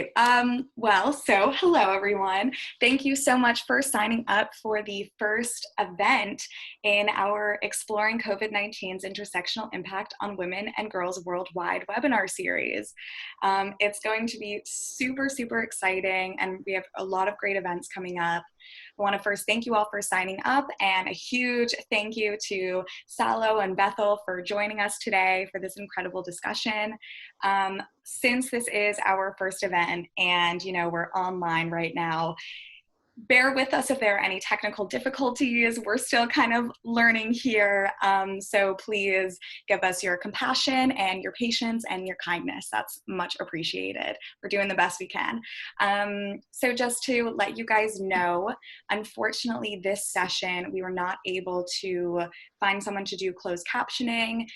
So hello everyone. Thank you so much for signing up for the first event in our Exploring COVID-19's Intersectional Impact on Women and Girls Worldwide webinar series. It's going to be super exciting, and we have a lot of great events coming up. I want to first thank you all for signing up, and a huge thank you to Salo and Bethel for joining us today for this incredible discussion. Since this is our first event and we're online right now, bear with us if there are any technical difficulties. We're still kind of learning here, so please give us your compassion and your patience and your kindness. That's much appreciated. We're doing the best we can. So just to let you guys know, unfortunately this session we were not able to find someone to do closed captioning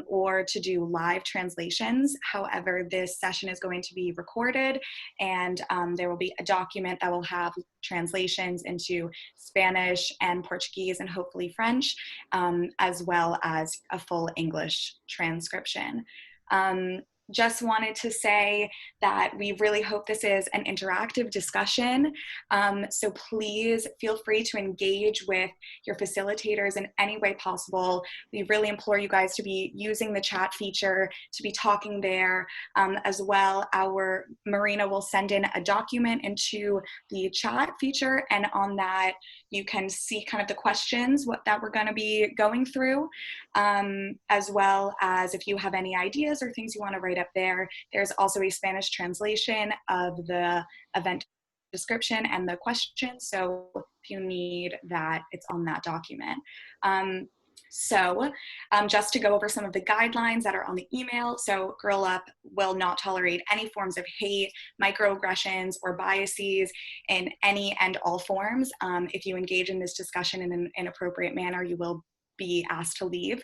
or to do live translations. However, this session is going to be recorded, and there will be a document that will have translations into Spanish and Portuguese and hopefully French, as well as a full English transcription. Just wanted to say that we really hope this is an interactive discussion. So please feel free to engage with your facilitators in any way possible. We really implore you guys to be using the chat feature, to be talking there. As well, our Marina will send in a document into the chat feature, and on that you can see kind of the questions that we're going to be going through, as well as if you have any ideas or things you want to write up there. There's also a Spanish translation of the event description and the questions, so if you need that, it's on that document. Just to go over some of the guidelines that are on the email. So Girl Up will not tolerate any forms of hate, microaggressions, or biases in any and all forms. If you engage in this discussion in an inappropriate manner, you will be asked to leave.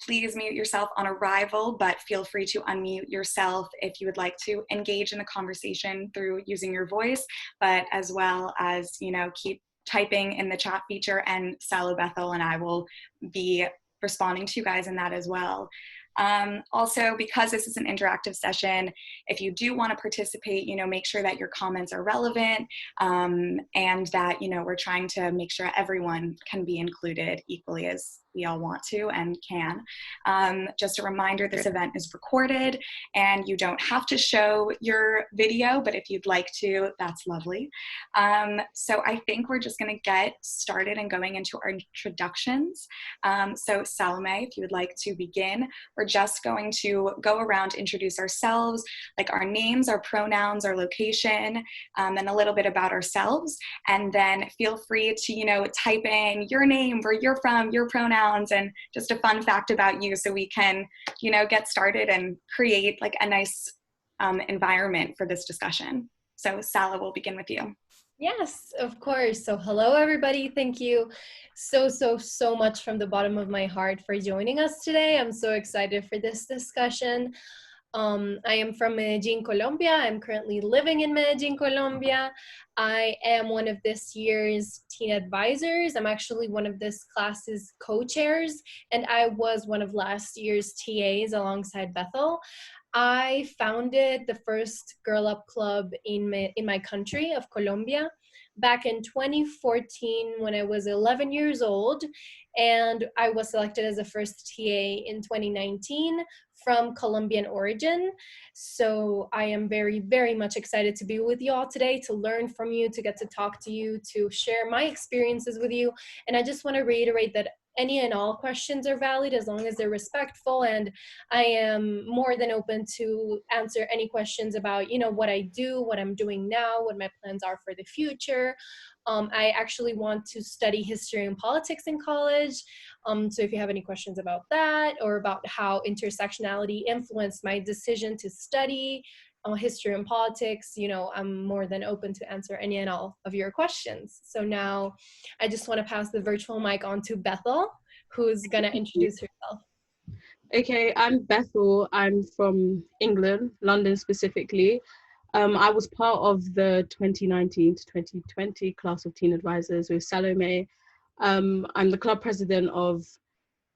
Please mute yourself on arrival, but feel free to unmute yourself if you would like to engage in the conversation through using your voice, but as well as, keep typing in the chat feature, and Salo, Bethel, and I will be responding to you guys in that as well. Also, because this is an interactive session, if you do want to participate, make sure that your comments are relevant, and that, we're trying to make sure everyone can be included equally as we all want to and can. Just a reminder, this event is recorded, and you don't have to show your video, but if you'd like to, that's lovely. So I think we're just going to get started and going into our introductions. So Salome, if you would like to begin, we're just going to go around, introduce ourselves, like our names, our pronouns, our location, and a little bit about ourselves. And then feel free to, type in your name, where you're from, your pronouns, and just a fun fact about you, so we can, get started and create like a nice environment for this discussion. So Sala, we'll begin with you. Yes, of course. So hello, everybody. Thank you so much from the bottom of my heart for joining us today. I'm so excited for this discussion. I am from Medellin, Colombia. I'm currently living in Medellin, Colombia. I am one of this year's teen advisors. I'm actually one of this class's co-chairs, and I was one of last year's TAs alongside Bethel. I founded the first Girl Up Club in my country of Colombia back in 2014 when I was 11 years old, and I was selected as the first TA in 2019 from Colombian origin. So I am very much excited to be with you all today, to learn from you, to get to talk to you, to share my experiences with you. And I just want to reiterate that any and all questions are valid as long as they're respectful, and I am more than open to answer any questions about, what I do, what I'm doing now, what my plans are for the future. I actually want to study history and politics in college, so if you have any questions about that, or about how intersectionality influenced my decision to study history and politics, I'm more than open to answer any and all of your questions. So now I just want to pass the virtual mic on to Bethel, who's going to introduce herself. Okay, I'm Bethel. I'm from England, London specifically. I was part of the 2019 to 2020 class of teen advisors with Salome. I'm the club president of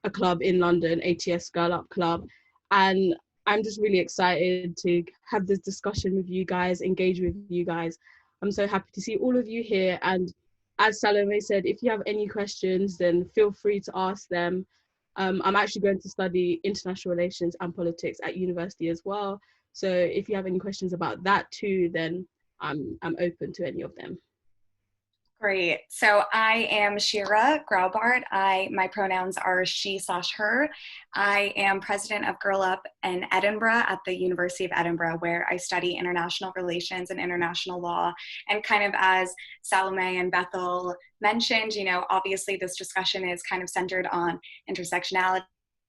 a club in London, ATS Girl Up Club. And I'm just really excited to have this discussion with you guys, engage with you guys. I'm so happy to see all of you here. And as Salome said, if you have any questions, then feel free to ask them. I'm actually going to study international relations and politics at university as well. So if you have any questions about that too, then I'm open to any of them. Great. So I am Shira Graubart. My pronouns are she/her. I am president of Girl Up in Edinburgh at the University of Edinburgh, where I study international relations and international law. And kind of as Salome and Bethel mentioned, obviously this discussion is kind of centered on intersectionality,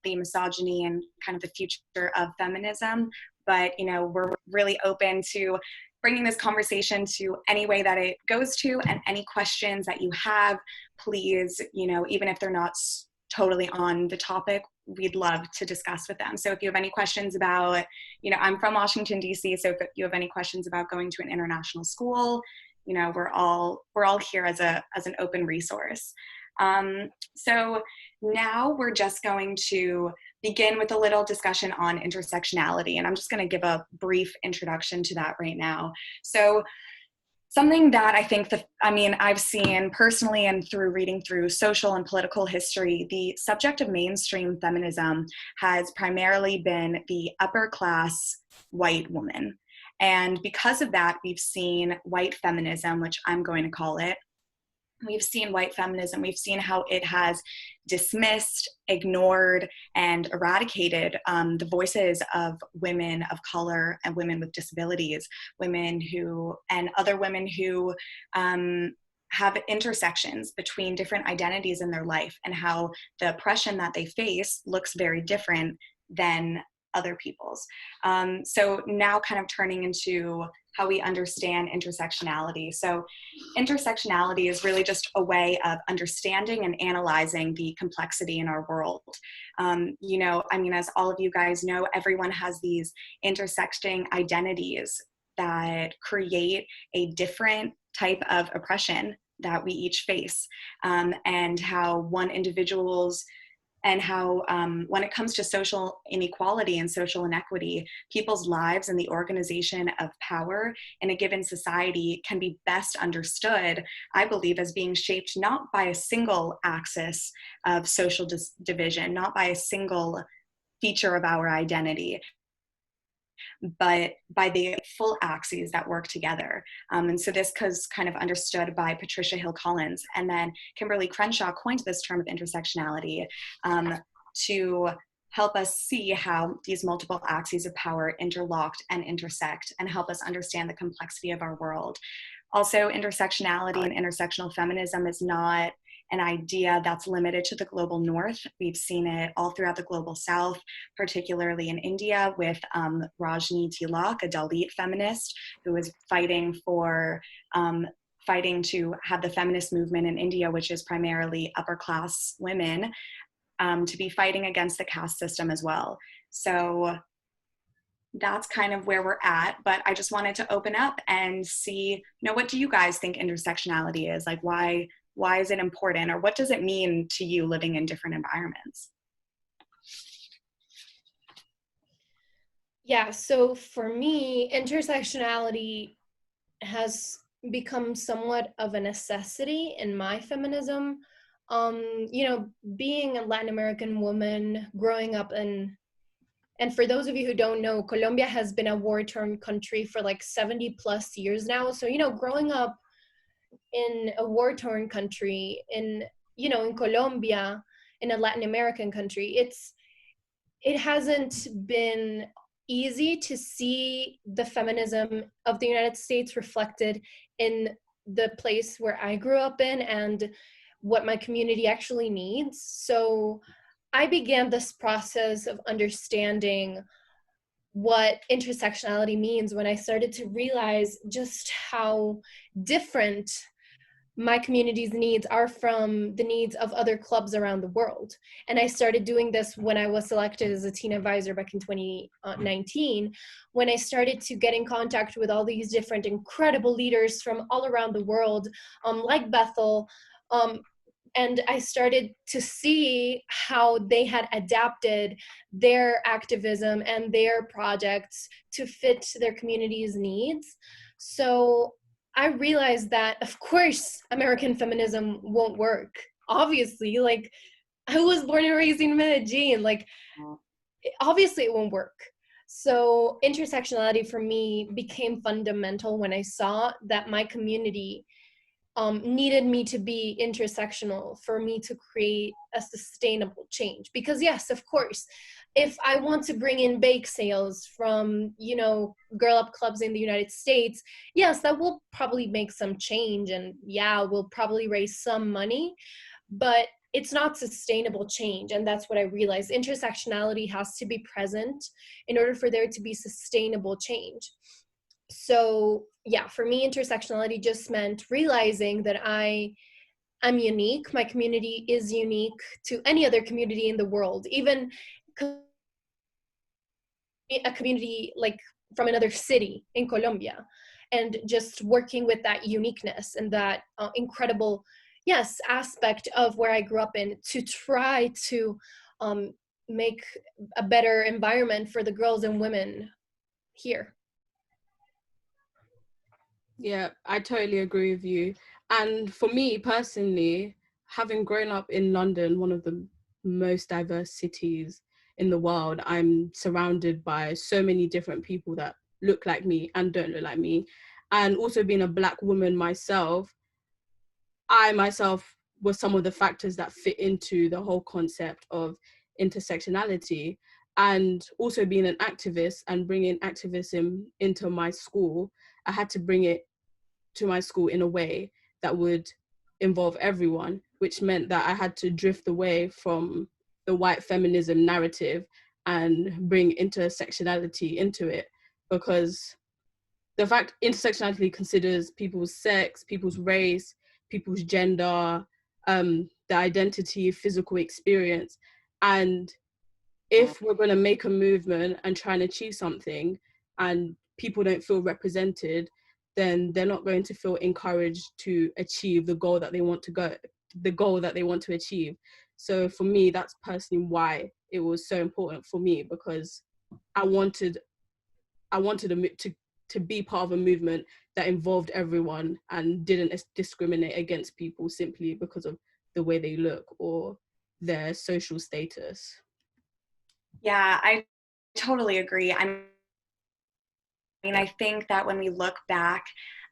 misogyny, and kind of the future of feminism. But, we're really open to bringing this conversation to any way that it goes to, and any questions that you have, please, even if they're not totally on the topic, we'd love to discuss with them. So if you have any questions about, I'm from Washington, D.C., so if you have any questions about going to an international school, we're all here as an open resource. So now we're just going to begin with a little discussion on intersectionality, and I'm just going to give a brief introduction to that right now. So something that I think I've seen personally and through reading through social and political history, the subject of mainstream feminism has primarily been the upper class white woman. And because of that, we've seen white feminism, which I'm going to call it. We've seen white feminism, we've seen how it has dismissed, ignored, and eradicated the voices of women of color and women with disabilities, and other women who have intersections between different identities in their life, and how the oppression that they face looks very different than other people's. So now kind of turning into how we understand intersectionality. So intersectionality is really just a way of understanding and analyzing the complexity in our world. As all of you guys know, everyone has these intersecting identities that create a different type of oppression that we each face, and how when it comes to social inequality and social inequity, people's lives and the organization of power in a given society can be best understood, I believe, as being shaped not by a single axis of social division, not by a single feature of our identity, but by the full axes that work together. And so this was kind of understood by Patricia Hill Collins. And then Kimberly Crenshaw coined this term of intersectionality to help us see how these multiple axes of power interlocked and intersect, and help us understand the complexity of our world. Also, intersectionality and intersectional feminism is not an idea that's limited to the global north. We've seen it all throughout the global south, particularly in India with Rajni Tilak, a Dalit feminist who is fighting to have the feminist movement in India, which is primarily upper class women, to be fighting against the caste system as well. So that's kind of where we're at, but I just wanted to open up and see, what do you guys think intersectionality is? Like, why is it important, or what does it mean to you living in different environments? Yeah, so for me, intersectionality has become somewhat of a necessity in my feminism. Being a Latin American woman, growing up and for those of you who don't know, Colombia has been a war-torn country for like 70 plus years now. So, growing up in a war-torn country, in Colombia, in a Latin American country, it hasn't been easy to see the feminism of the United States reflected in the place where I grew up in and what my community actually needs. So I began this process of understanding what intersectionality means when I started to realize just how different my community's needs are from the needs of other clubs around the world. And I started doing this when I was selected as a teen advisor back in 2019, when I started to get in contact with all these different incredible leaders from all around the world, like Bethel, And I started to see how they had adapted their activism and their projects to fit their community's needs. So I realized that, of course, American feminism won't work. Obviously, like, I was born and raised in Medellin, like, obviously it won't work. So intersectionality for me became fundamental when I saw that my community needed me to be intersectional for me to create a sustainable change. Because yes, of course, if I want to bring in bake sales from, you know, girl up clubs in the United States, yes, that will probably make some change, and yeah, we'll probably raise some money, but it's not sustainable change. And that's what I realized. Intersectionality has to be present in order for there to be sustainable change. So yeah, for me, intersectionality just meant realizing that I'm unique. My community is unique to any other community in the world, even a community like from another city in Colombia, and just working with that uniqueness and that incredible, yes, aspect of where I grew up in, to try to make a better environment for the girls and women here. Yeah, I totally agree with you. And for me personally, having grown up in London, one of the most diverse cities in the world, I'm surrounded by so many different people that look like me and don't look like me. And also being a Black woman myself, I myself was some of the factors that fit into the whole concept of intersectionality. And also being an activist and bringing activism into my school, I had to bring it to my school in a way that would involve everyone, which meant that I had to drift away from the white feminism narrative and bring intersectionality into it, because the fact intersectionality considers people's sex, people's race, people's gender, their identity, physical experience. And if we're going to make a movement and try and achieve something and people don't feel represented, then they're not going to feel encouraged to achieve the goal that they want to achieve. So for me, that's personally why it was so important for me, because I wanted to be part of a movement that involved everyone and didn't discriminate against people simply because of the way they look or their social status. Yeah, I totally agree. I think that when we look back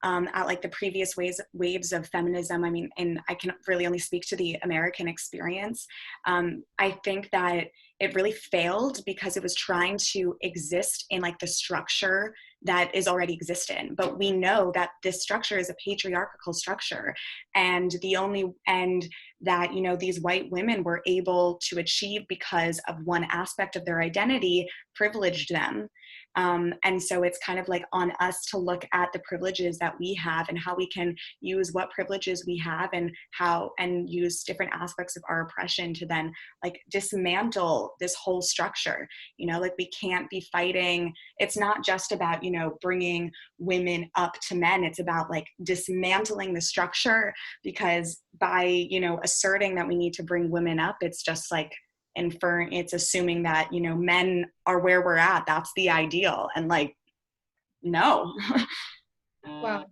at like the previous waves of feminism, I mean, and I can really only speak to the American experience, I think that it really failed because it was trying to exist in like the structure that is already existent. But we know that this structure is a patriarchal structure, and that, you know, these white women were able to achieve because of one aspect of their identity privileged them. And so it's kind of like on us to look at the privileges that we have and how we can use what privileges we have and use different aspects of our oppression to then like dismantle this whole structure. You know, like we can't be fighting. It's not just about, you know, bringing women up to men. It's about like dismantling the structure, because by, you know, asserting that we need to bring women up, it's just like it's assuming that, you know, men are where we're at. That's the ideal. And like, no. Wow.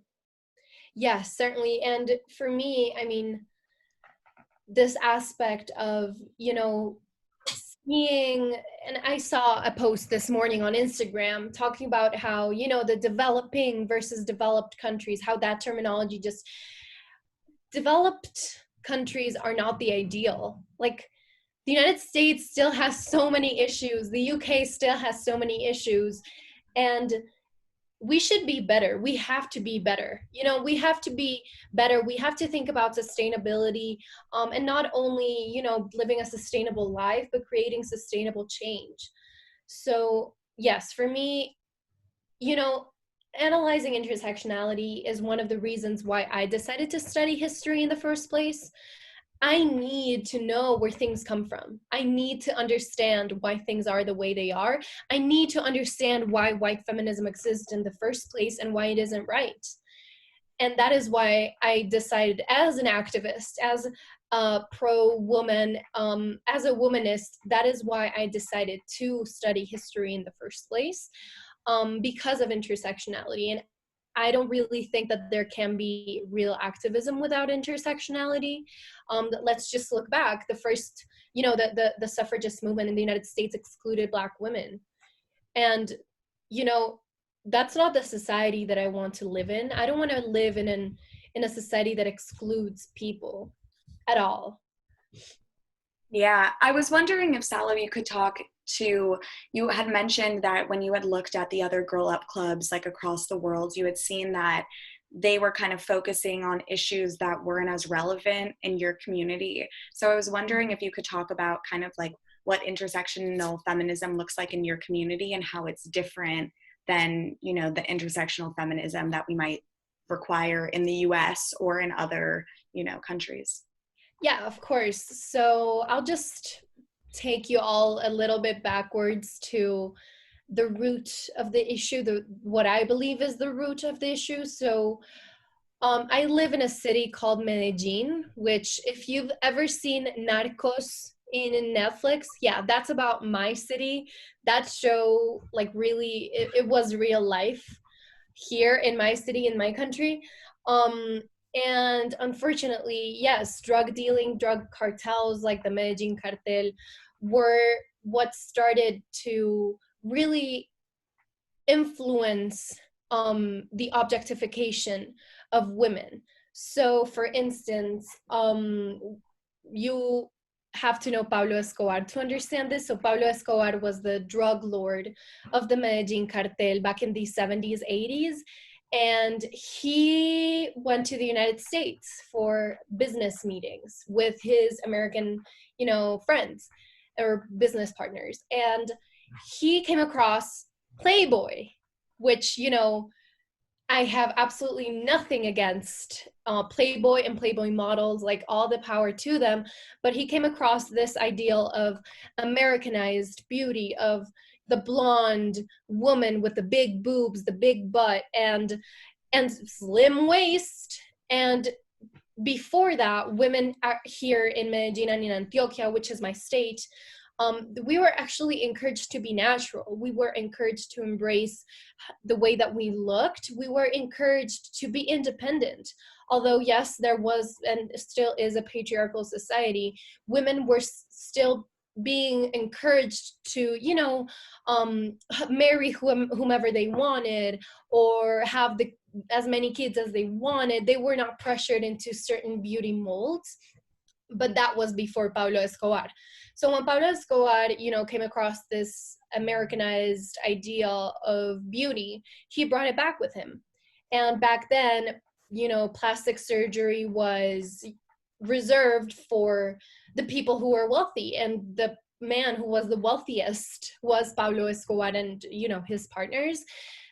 Yes, certainly. And for me, I mean, this aspect of, you know, seeing, and I saw a post this morning on Instagram talking about how, you know, the developing versus developed countries, how that terminology just, developed countries are not the ideal. Like, the United States still has so many issues. The UK still has so many issues. And we should be better. We have to be better. You know, we have to be better. We have to think about sustainability, and not only, you know, living a sustainable life, but creating sustainable change. So yes, for me, you know, analyzing intersectionality is one of the reasons why I decided to study history in the first place. I need to know where things come from. I need to understand why things are the way they are. I need to understand why white feminism exists in the first place and why it isn't right. And that is why I decided, as an activist, as pro-woman. As a womanist, that is why I decided to study history in the first place, because of intersectionality. And I don't really think that there can be real activism without intersectionality. Let's just look back. The first, the suffragist movement in the United States excluded Black women. And, that's not the society that I want to live in. I don't want to live in a society that excludes people at all. Yeah, I was wondering if, Salo, you could talk to, you had mentioned that when you had looked at the other girl up clubs like across the world, you had seen that they were kind of focusing on issues that weren't as relevant in your community. So I was wondering if you could talk about kind of like what intersectional feminism looks like in your community and how it's different than, the intersectional feminism that we might require in the US or in other, countries. Yeah, of course. So I'll just take you all a little bit backwards to the root of the issue, what I believe is the root of the issue. So I live in a city called Medellin, which, if you've ever seen Narcos in Netflix, yeah, that's about my city. That show, like, really, it was real life here in my city, in my country. And unfortunately, yes, drug dealing, drug cartels like the Medellin cartel were what started to really influence the objectification of women. So, for instance, you have to know Pablo Escobar to understand this. So Pablo Escobar was the drug lord of the Medellin cartel back in the 70s, 80s. And he went to the United States for business meetings with his American, friends or business partners. And he came across Playboy, which, I have absolutely nothing against Playboy and Playboy models, like, all the power to them. But he came across this ideal of Americanized beauty, of the blonde woman with the big boobs, the big butt, and slim waist. And before that, women here in Medellin and in Antioquia, which is my state, we were actually encouraged to be natural. We were encouraged to embrace the way that we looked. We were encouraged to be independent. Although, yes, there was and still is a patriarchal society, women were still being encouraged to, marry whomever they wanted, or have as many kids as they wanted. They were not pressured into certain beauty molds. But that was before Pablo Escobar. So when Pablo Escobar, came across this Americanized ideal of beauty, he brought it back with him. And back then, plastic surgery was reserved for the people who were wealthy. And the man who was the wealthiest was Pablo Escobar and, his partners.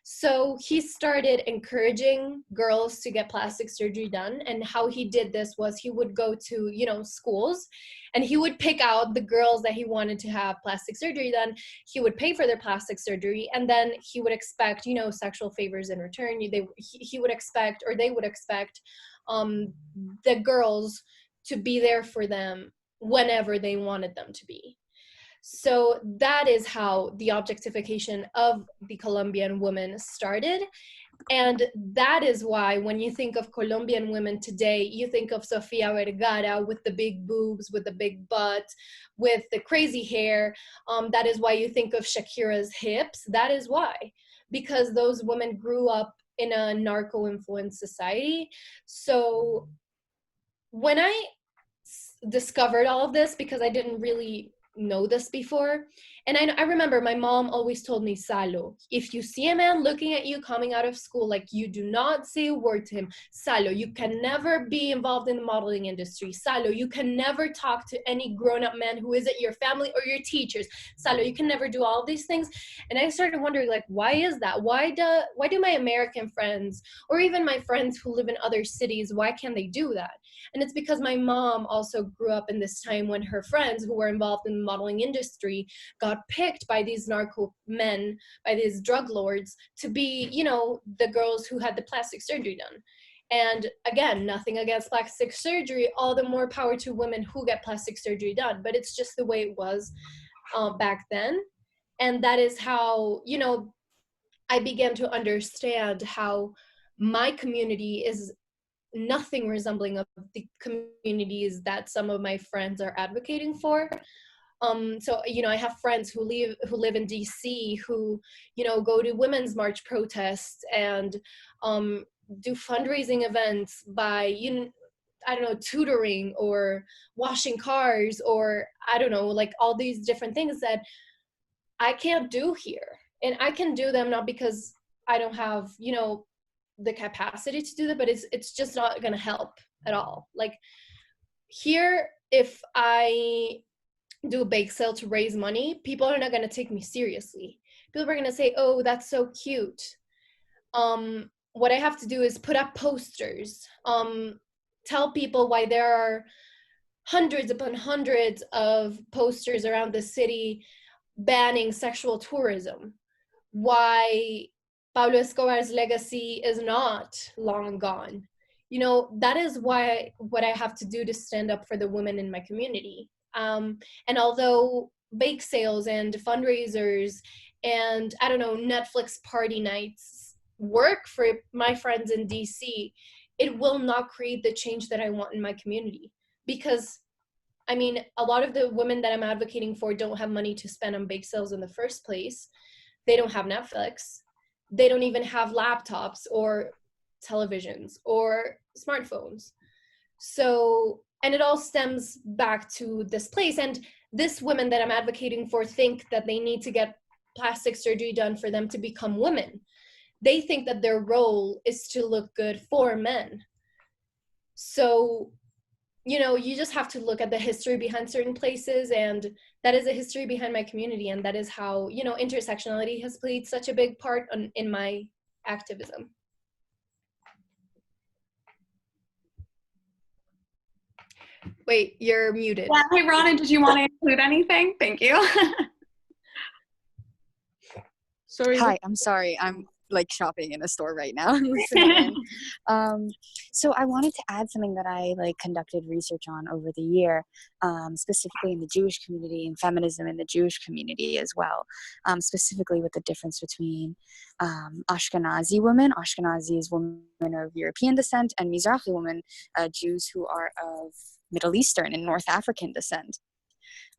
So he started encouraging girls to get plastic surgery done. And how he did this was he would go to, schools, and he would pick out the girls that he wanted to have plastic surgery done. He would pay for their plastic surgery, and then he would expect, sexual favors in return. He would expect, or they would expect, the girls to be there for them whenever they wanted them to be. So that is how the objectification of the Colombian women started. And that is why when you think of Colombian women today, you think of Sofia Vergara with the big boobs, with the big butt, with the crazy hair. That is why you think of Shakira's hips. That is why. Because those women grew up in a narco-influenced society. So when I discovered all of this, because I didn't really know this before, and I remember my mom always told me, Salo, if you see a man looking at you coming out of school, like, you do not say a word to him. Salo, you can never be involved in the modeling industry. Salo, you can never talk to any grown-up man who isn't your family or your teachers. Salo, you can never do all of these things. And I started wondering, like, why is that? Why do my American friends, or even my friends who live in other cities, why can't they do that? And it's because my mom also grew up in this time when her friends who were involved in the modeling industry got picked by these narco men, by these drug lords, to be, the girls who had the plastic surgery done. And again, nothing against plastic surgery, all the more power to women who get plastic surgery done, but it's just the way it was back then. And that is how, you know, I began to understand how my community is nothing resembling of the communities that some of my friends are advocating for. So, you know, I have friends who live in DC who, you know, go to Women's March protests and do fundraising events by, you know, I don't know, tutoring or washing cars, or I don't know, like all these different things that I can't do here. And I can do them not because I don't have, you know, the capacity to do that, but it's just not going to help at all. Like here, if I do a bake sale to raise money, people are not going to take me seriously. People are going to say, oh, that's so cute. What I have to do is put up posters, tell people why there are hundreds upon hundreds of posters around the city banning sexual tourism, why Pablo Escobar's legacy is not long gone. You know, that is why what I have to do to stand up for the women in my community. And although bake sales and fundraisers and I don't know, Netflix party nights work for my friends in DC, it will not create the change that I want in my community. Because I mean, a lot of the women that I'm advocating for don't have money to spend on bake sales in the first place. They don't have Netflix. They don't even have laptops or televisions or smartphones. So, and it all stems back to this place. And this women that I'm advocating for think that they need to get plastic surgery done for them to become women. They think that their role is to look good for men. So, you know, you just have to look at the history behind certain places, and that is a history behind my community, and that is how, you know, intersectionality has played such a big part in my activism. Wait, you're muted. Yeah, hey Rana, did you want to include anything? Thank you. Sorry. Hi, I'm sorry. I'm like shopping in a store right now and listening in. So I wanted to add something that I like conducted research on over the year, specifically in the Jewish community and feminism in the Jewish community as well, specifically with the difference between Ashkenazi women. Ashkenazi is women of European descent, and Mizrahi women, Jews who are of Middle Eastern and North African descent.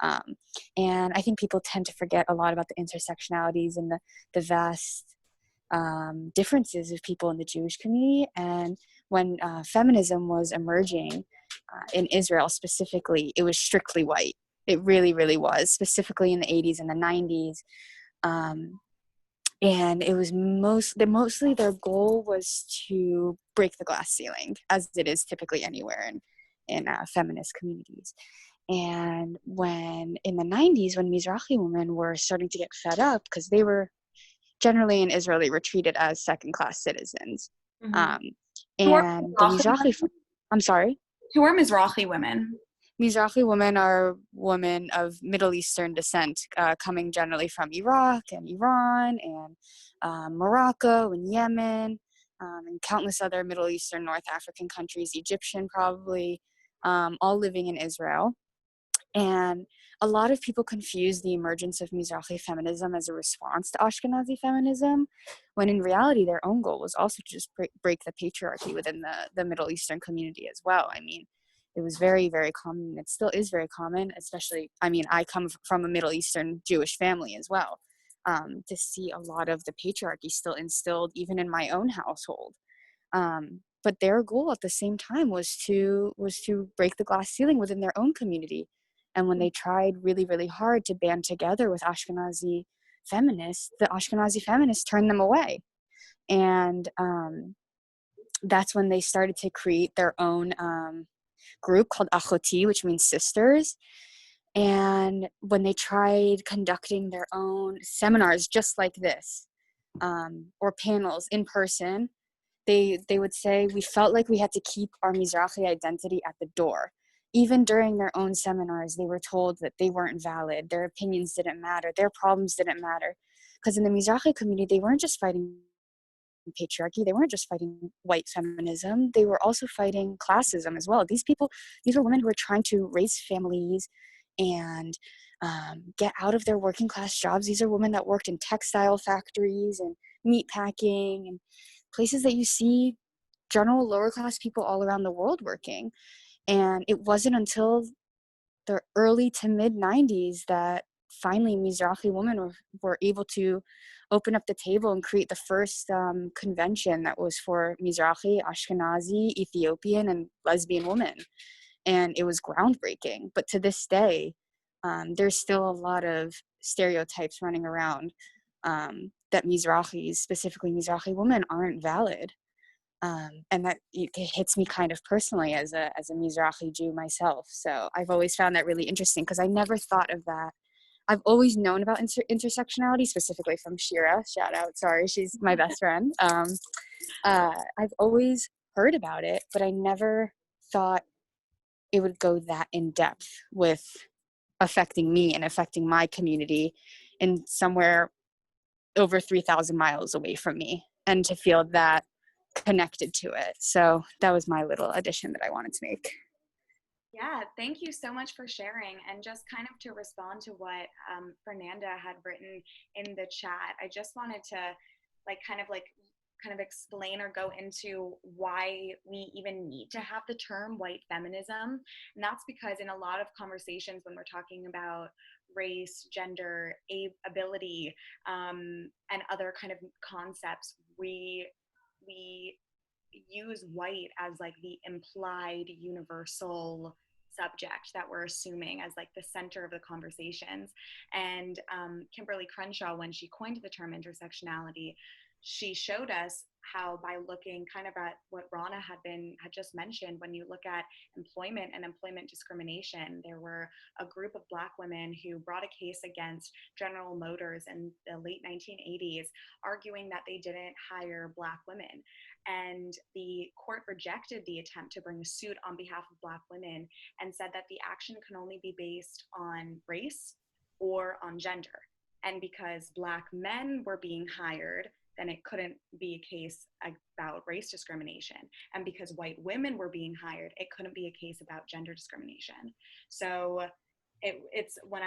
And I think people tend to forget a lot about the intersectionalities and the vast differences of people in the Jewish community. And when feminism was emerging in Israel specifically, it was strictly white. It really, really was, specifically in the 80s and the 90s. And it was mostly their goal was to break the glass ceiling, as it is typically anywhere in feminist communities. And when in the 90s, when Mizrahi women were starting to get fed up, because they were generally in Israel, they were treated as second-class citizens. Mm-hmm. And the Mizrahi, I'm sorry? Who are Mizrahi women? Mizrahi women are women of Middle Eastern descent, coming generally from Iraq and Iran and Morocco and Yemen, and countless other Middle Eastern, North African countries, Egyptian probably, all living in Israel. And a lot of people confuse the emergence of Mizrahi feminism as a response to Ashkenazi feminism, when in reality their own goal was also to just break the patriarchy within the Middle Eastern community as well. I mean, it was very, very common. It still is very common, especially, I mean, I come from a Middle Eastern Jewish family as well, to see a lot of the patriarchy still instilled even in my own household. But their goal at the same time was to break the glass ceiling within their own community. And when they tried really, really hard to band together with Ashkenazi feminists, the Ashkenazi feminists turned them away. And that's when they started to create their own group called Achoti, which means sisters. And when they tried conducting their own seminars just like this, or panels in person, they would say, we felt like we had to keep our Mizrahi identity at the door. Even during their own seminars, they were told that they weren't valid, their opinions didn't matter, their problems didn't matter. Because in the Mizrahi community, they weren't just fighting patriarchy. They weren't just fighting white feminism, they were also fighting classism as well. These were women who were trying to raise families and get out of their working class jobs. These are women that worked in textile factories and meat packing and places that you see general lower class people all around the world working. And it wasn't until the early to mid 90s that finally Mizrahi women were able to open up the table and create the first convention that was for Mizrahi, Ashkenazi, Ethiopian, and lesbian women. And it was groundbreaking. But to this day, there's still a lot of stereotypes running around that Mizrahis, specifically Mizrahi women, aren't valid. And that it hits me kind of personally as a Mizrahi Jew myself. So I've always found that really interesting because I never thought of that. I've always known about intersectionality, specifically from Shira. Shout out, sorry, she's my best friend. I've always heard about it, but I never thought it would go that in depth with affecting me and affecting my community in somewhere over 3,000 miles away from me, and to feel that connected to it. So that was my little addition that I wanted to make. Yeah, thank you so much for sharing. And just kind of to respond to what Fernanda had written in the chat, I just wanted to kind of explain or go into why we even need to have the term white feminism. And that's because in a lot of conversations when we're talking about race, gender, ability, and other kind of concepts, we use white as like the implied universal subject that we're assuming as like the center of the conversations. And Kimberly Crenshaw, when she coined the term intersectionality, she showed us how by looking kind of at what Rana had just mentioned, when you look at employment and employment discrimination, there were a group of Black women who brought a case against General Motors in the late 1980s, arguing that they didn't hire Black women. And the court rejected the attempt to bring a suit on behalf of Black women and said that the action can only be based on race or on gender. And because Black men were being hired, then it couldn't be a case about race discrimination. And because white women were being hired, it couldn't be a case about gender discrimination. So it's when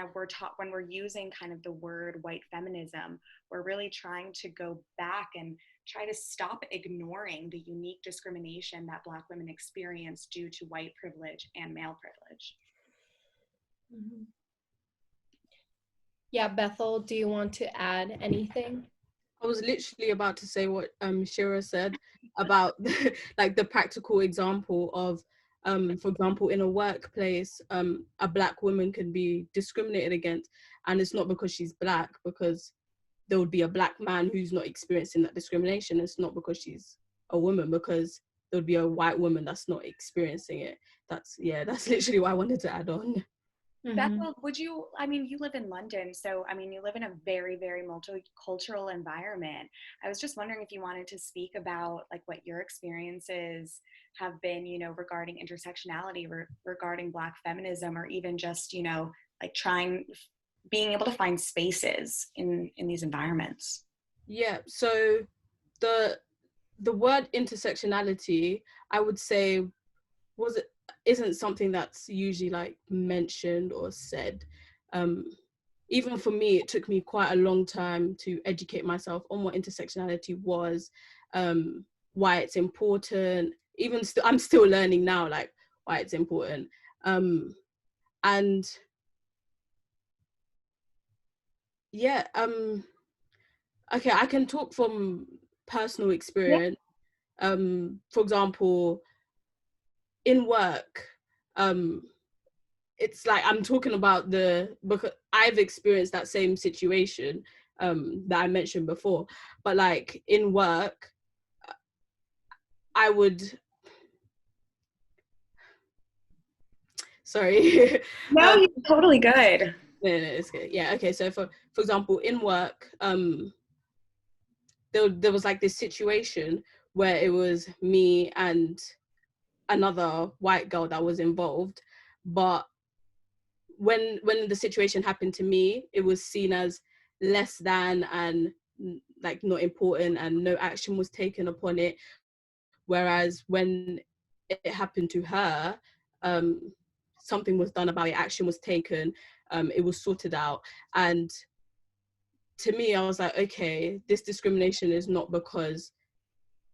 we're using kind of the word white feminism, we're really trying to go back and try to stop ignoring the unique discrimination that Black women experience due to white privilege and male privilege. Mm-hmm. Yeah, Bethel, do you want to add anything? I was literally about to say what Shira said about like the practical example of, for example, in a workplace, a Black woman can be discriminated against, and it's not because she's Black, because there would be a Black man who's not experiencing that discrimination. It's not because she's a woman, because there would be a white woman that's not experiencing it. That's literally what I wanted to add on. Mm-hmm. Bethel, you live in London, so you live in a very, very multicultural environment. I was just wondering if you wanted to speak about like what your experiences have been, regarding intersectionality, regarding Black feminism, or even just, like being able to find spaces in these environments. Yeah, so the word intersectionality, I would say, isn't something that's usually like mentioned or said. Even for me, it took me quite a long time to educate myself on what intersectionality was, why it's important. Even I'm still learning now, like why it's important. And yeah, okay, I can talk from personal experience. Yeah. For example, in work, it's like I'm talking about because I've experienced that same situation that I mentioned before, but like in work, I would. Sorry. No, you're totally good. No, it's good. Yeah, okay. So for example, in work, there was like this situation where it was me and another white girl that was involved, but when the situation happened to me, it was seen as less than and like not important and no action was taken upon it. Whereas when it happened to her, something was done about it, action was taken, it was sorted out. And to me, I was like, okay, this discrimination is not because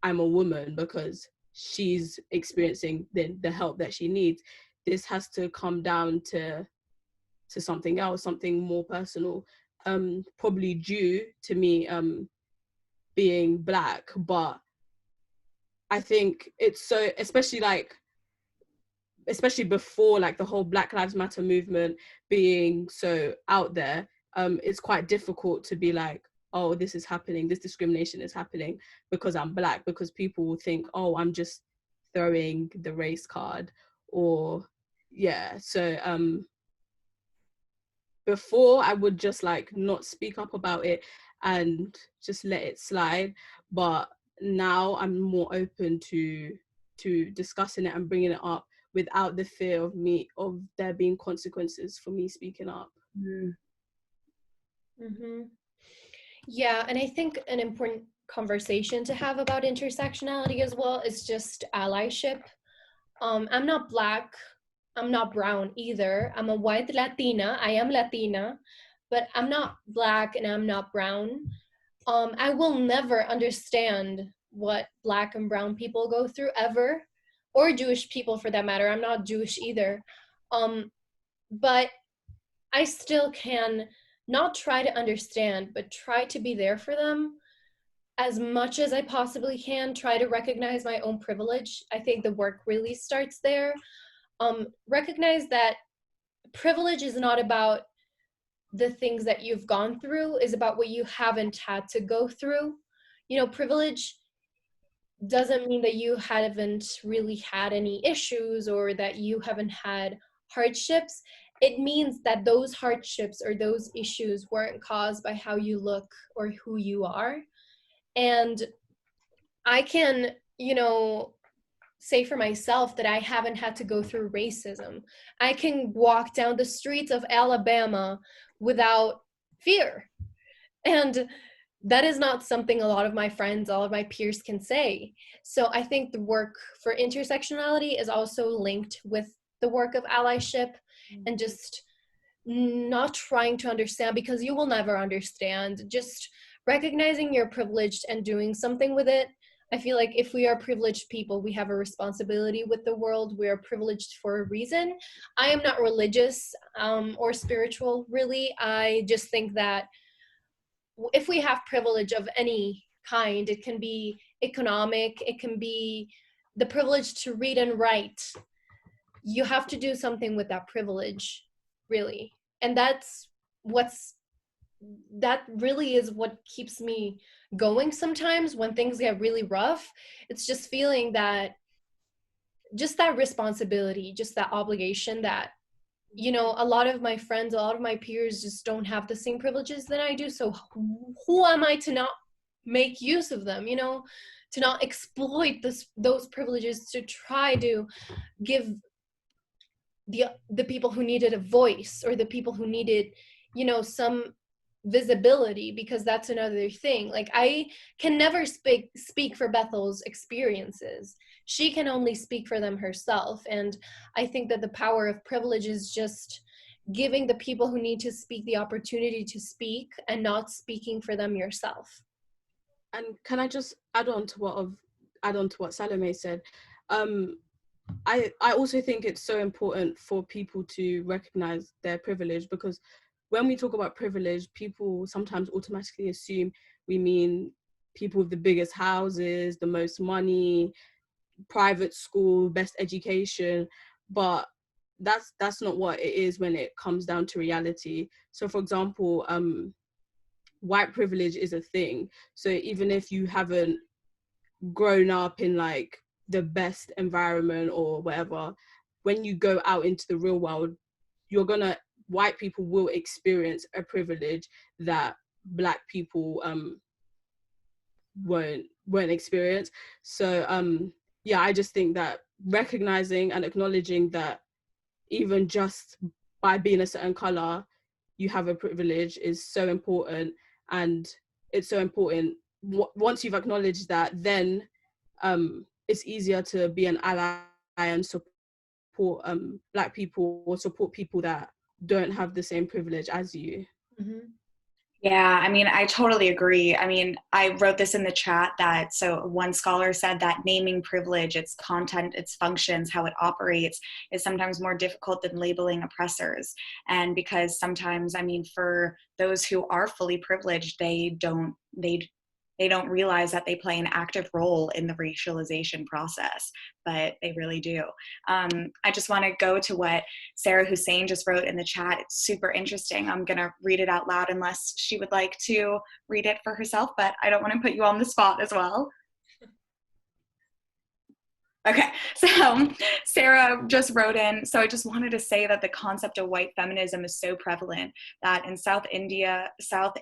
I'm a woman, because she's experiencing the help that she needs. This has to come down to something else, something more personal, probably due to me being Black. But I think it's so, especially before like the whole Black Lives Matter movement being so out there, it's quite difficult to be like, oh, this is happening, this discrimination is happening because I'm Black, because people will think, oh, I'm just throwing the race card. Or yeah, so before I would just like not speak up about it and just let it slide, but now I'm more open to discussing it and bringing it up without the fear of there being consequences for me speaking up. Mm-hmm. Yeah, and I think an important conversation to have about intersectionality as well is just allyship. I'm not Black, I'm not brown either. I'm a white Latina, I am Latina, but I'm not Black and I'm not brown. I will never understand what Black and brown people go through ever, or Jewish people for that matter. I'm not Jewish either. But I still can not try to understand, but try to be there for them as much as I possibly can, try to recognize my own privilege. I think the work really starts there. Recognize that privilege is not about the things that you've gone through, is about what you haven't had to go through. You know, privilege doesn't mean that you haven't really had any issues or that you haven't had hardships. It means that those hardships or those issues weren't caused by how you look or who you are. And I can, say for myself that I haven't had to go through racism. I can walk down the streets of Alabama without fear. And that is not something a lot of my friends, all of my peers can say. So I think the work for intersectionality is also linked with the work of allyship and just not trying to understand, because you will never understand, just recognizing you're privileged and doing something with it. I feel like if we are privileged people, we have a responsibility with the world. We are privileged for a reason. I am not religious or spiritual, really. I just think that if we have privilege of any kind, it can be economic, it can be the privilege to read and write. You have to do something with that privilege, really. And that really is what keeps me going sometimes when things get really rough. It's just feeling that responsibility, just that obligation that, a lot of my friends, a lot of my peers just don't have the same privileges that I do. So who am I to not make use of them, to not exploit those privileges, to try to give the people who needed a voice, or the people who needed, some visibility, because that's another thing. Like, I can never speak for Bethel's experiences. She can only speak for them herself. And I think that the power of privilege is just giving the people who need to speak the opportunity to speak, and not speaking for them yourself. And can I just add on to what Salome said? I also think it's so important for people to recognize their privilege, because when we talk about privilege, people sometimes automatically assume we mean people with the biggest houses, the most money, private school, best education, but that's not what it is when it comes down to reality. So for example, white privilege is a thing. So even if you haven't grown up in like the best environment or whatever, when you go out into the real world, white people will experience a privilege that Black people won't experience. So yeah, I just think that recognizing and acknowledging that even just by being a certain color you have a privilege is so important. And it's so important. Once you've acknowledged that, then it's easier to be an ally and support Black people, or support people that don't have the same privilege as you. Mm-hmm. Yeah, I mean, I totally agree. I mean, I wrote this in the chat that, so one scholar said that naming privilege, its content, its functions, how it operates, is sometimes more difficult than labeling oppressors. And because sometimes, I mean, for those who are fully privileged, they don't realize that they play an active role in the racialization process, but they really do. I just want to go to what Sarah Hussein just wrote in the chat. It's super interesting. I'm going to read it out loud unless she would like to read it for herself, but I don't want to put you on the spot as well. Okay, so Sarah just wrote in, so I just wanted to say that the concept of white feminism is so prevalent that in South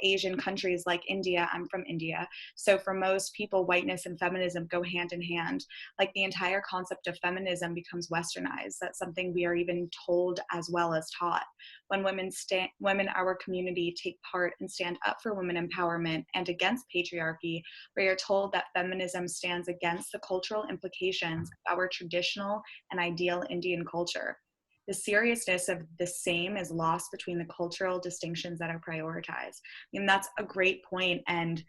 Asian countries like India, I'm from India, so for most people, whiteness and feminism go hand in hand. Like the entire concept of feminism becomes westernized. That's something we are even told as well as taught. When women, our community, take part and stand up for women empowerment and against patriarchy, we are told that feminism stands against the cultural implications of our traditional and ideal Indian culture. The seriousness of the same is lost between the cultural distinctions that are prioritized. And that's a great point, and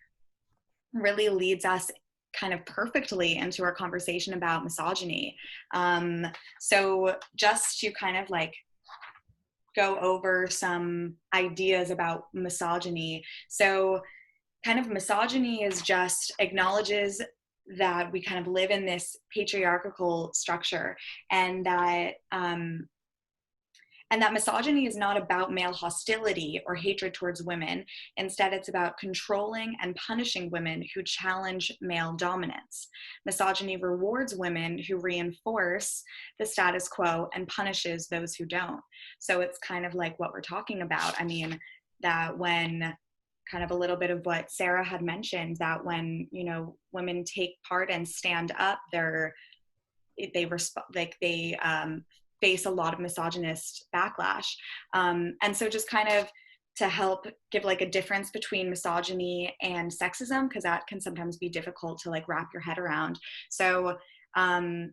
really leads us kind of perfectly into our conversation about misogyny. So just to kind of like go over some ideas about misogyny. So kind of misogyny is just acknowledges that we kind of live in this patriarchal structure, and that misogyny is not about male hostility or hatred towards women. Instead, it's about controlling and punishing women who challenge male dominance. Misogyny rewards women who reinforce the status quo and punishes those who don't. So it's kind of like what we're talking about. I mean, that when kind of a little bit of what Sarah had mentioned, that when, you know, women take part and stand up, they face a lot of misogynist backlash. And so just kind of to help give like a difference between misogyny and sexism, because that can sometimes be difficult to like wrap your head around. So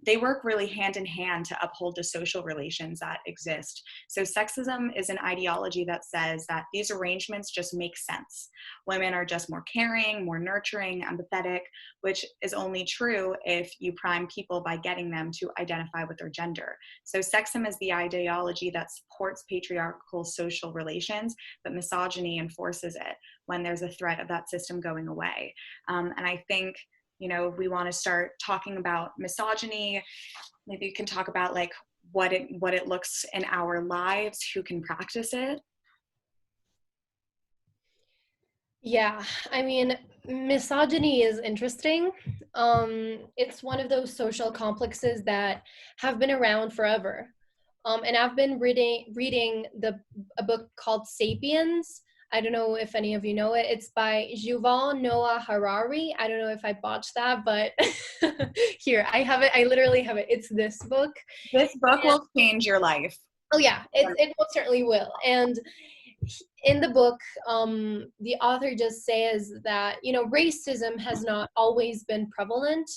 they work really hand in hand to uphold the social relations that exist. So sexism is an ideology that says that these arrangements just make sense. Women are just more caring, more nurturing, empathetic, which is only true if you prime people by getting them to identify with their gender. So sexism is the ideology that supports patriarchal social relations, but misogyny enforces it when there's a threat of that system going away. And I think, you know, we want to start talking about misogyny. Maybe you can talk about like what it looks in our lives, who can practice it. Yeah, I mean, misogyny is interesting. It's one of those social complexes that have been around forever. And I've been reading a book called Sapiens. I don't know if any of you know it. It's by Yuval Noah Harari. I don't know if I botched that, but here, I have it. I literally have it. It's this book. This book will change your life. Oh yeah, it most certainly will. And in the book, the author just says that, you know, racism has not always been prevalent,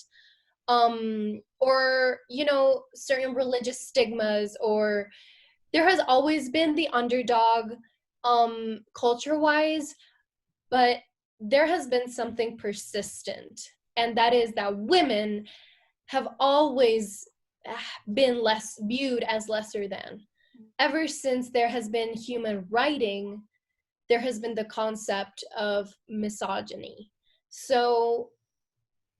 or, you know, certain religious stigmas, or there has always been the underdog, culture-wise, but there has been something persistent, and that is that women have always been viewed as lesser than. Ever since there has been human writing, there has been the concept of misogyny. So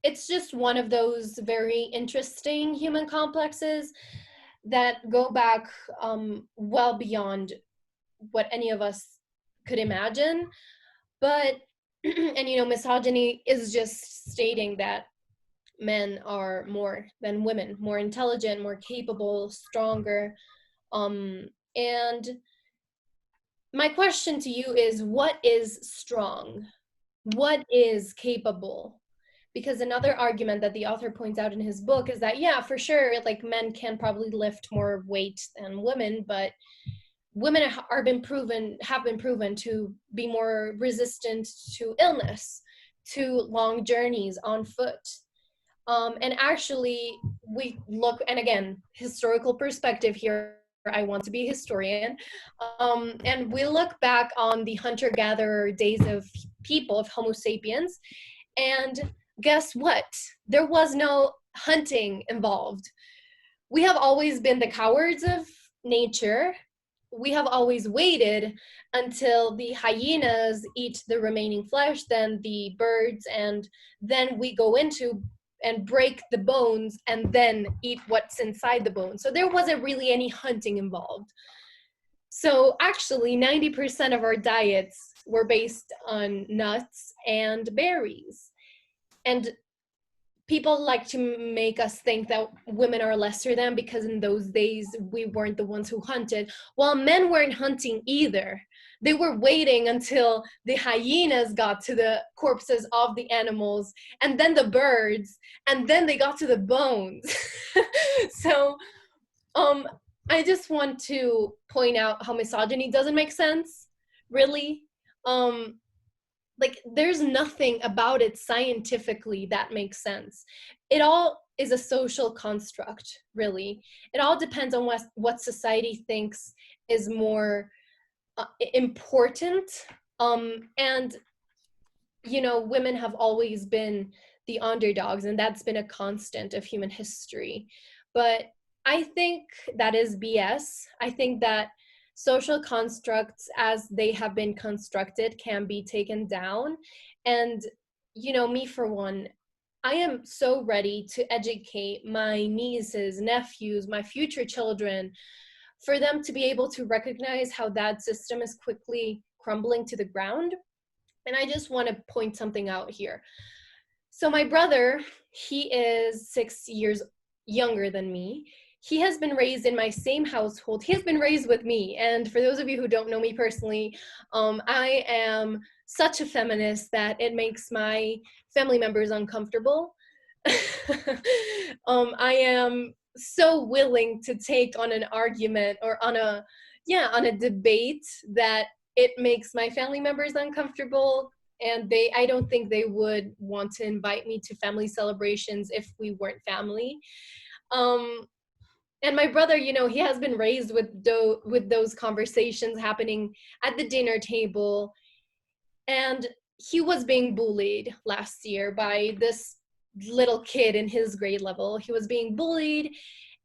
it's just one of those very interesting human complexes that go back well beyond what any of us could imagine. But, and you know, misogyny is just stating that men are more than women, more intelligent, more capable, stronger. And my question to you is, what is strong? What is capable? Because another argument that the author points out in his book is that, yeah, for sure, like men can probably lift more weight than women, but women have been proven to be more resistant to illness. to long journeys on foot. And actually, we look, and again, historical perspective here, I want to be a historian, and we look back on the hunter-gatherer days of people, of Homo sapiens, and guess what? There was no hunting involved. We have always been the cowards of nature. We have always waited until the hyenas eat the remaining flesh, then the birds, and then we go into and break the bones and then eat what's inside the bones. So there wasn't really any hunting involved. So actually 90% of our diets were based on nuts and berries. And people like to make us think that women are lesser than because in those days we weren't the ones who hunted. Well, men weren't hunting either. They were waiting until the hyenas got to the corpses of the animals, and then the birds, and then they got to the bones. So I just want to point out how misogyny doesn't make sense, really. Like, there's nothing about it scientifically that makes sense. It all is a social construct, really. It all depends on what society thinks is more important. And, you know, women have always been the underdogs, and that's been a constant of human history. But I think that is BS. I think that social constructs as they have been constructed can be taken down. And, you know, me for one, I am so ready to educate my nieces, nephews, my future children, for them to be able to recognize how that system is quickly crumbling to the ground. And I just want to point something out here. So my brother, he is 6 years younger than me. He has been raised in my same household. He has been raised with me. And for those of you who don't know me personally, I am such a feminist that it makes my family members uncomfortable. I am so willing to take on an argument or on a debate that it makes my family members uncomfortable. And I don't think they would want to invite me to family celebrations if we weren't family. And my brother, you know, he has been raised with those conversations happening at the dinner table. And he was being bullied last year by this little kid in his grade level. He was being bullied,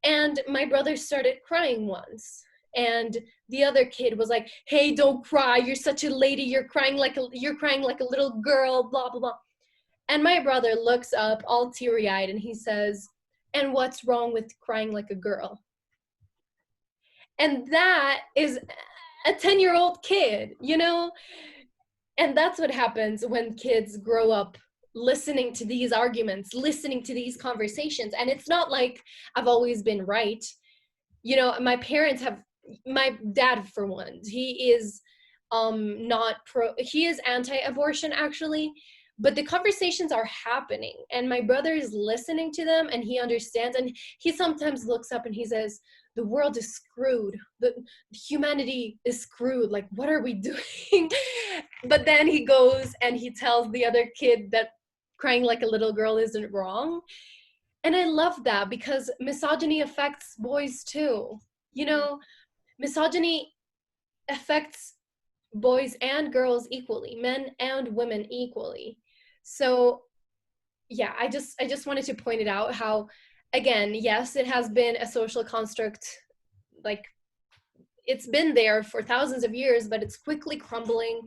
and my brother started crying once. And the other kid was like, "Hey, don't cry. You're such a lady. You're crying like a little girl, blah, blah, blah." And my brother looks up all teary-eyed and he says, "And what's wrong with crying like a girl?" And that is a 10-year-old kid, you know? And that's what happens when kids grow up listening to these arguments, listening to these conversations. And it's not like I've always been right. You know, my dad, for one, he is he is anti-abortion, actually. But the conversations are happening, and my brother is listening to them, and he understands, and he sometimes looks up and he says, "The world is screwed. Humanity is screwed. Like, what are we doing?" But then he goes and he tells the other kid that crying like a little girl isn't wrong. And I love that, because misogyny affects boys too. You know, misogyny affects boys and girls equally, men and women equally. So yeah, I just wanted to point it out how, again, yes, it has been a social construct, like it's been there for thousands of years, but it's quickly crumbling,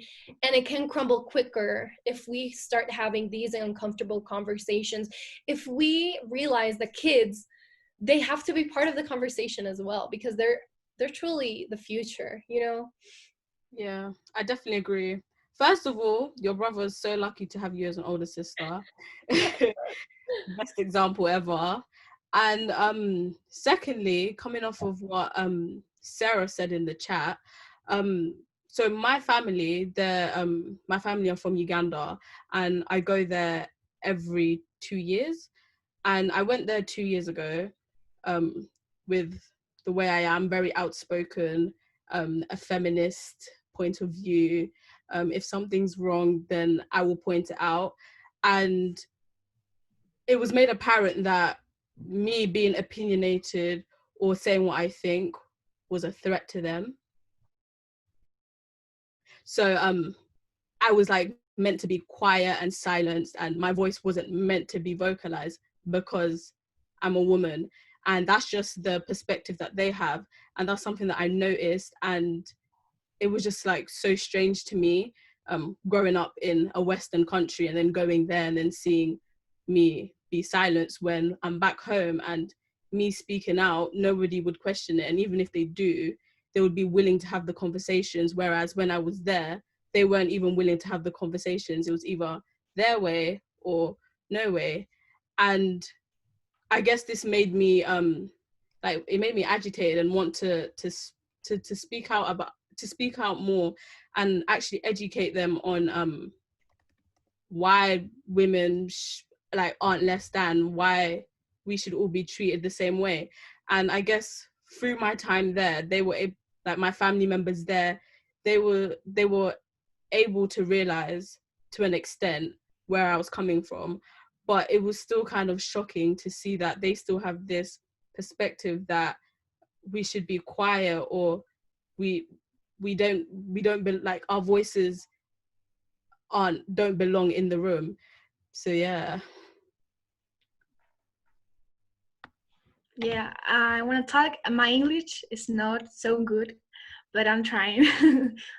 and it can crumble quicker if we start having these uncomfortable conversations. If we realize that kids, they have to be part of the conversation as well, because they're truly the future, you know? Yeah, I definitely agree. First of all, your brother is so lucky to have you as an older sister. Best example ever. And secondly, coming off of what Sarah said in the chat, so my family, my family are from Uganda, and I go there every 2 years. And I went there 2 years ago with the way I am, very outspoken, a feminist point of view. If something's wrong, then I will point it out. And it was made apparent that me being opinionated or saying what I think was a threat to them. So I was like meant to be quiet and silenced, and my voice wasn't meant to be vocalized because I'm a woman. And that's just the perspective that they have. And that's something that I noticed. And it was just like so strange to me, growing up in a Western country and then going there and then seeing me be silenced when I'm back home, and me speaking out, nobody would question it. And even if they do, they would be willing to have the conversations. Whereas when I was there, they weren't even willing to have the conversations. It was either their way or no way. And I guess this made me like, it made me agitated and want to speak out about, to speak out more and actually educate them on why women like aren't less than, why we should all be treated the same way. And I guess through my time there, they were like my family members there, they were able to realize to an extent where I was coming from. But it was still kind of shocking to see that they still have this perspective that we should be quiet, or we don't like, our voices don't belong in the room. So yeah. Yeah, I want to talk. My English is not so good, but I'm trying.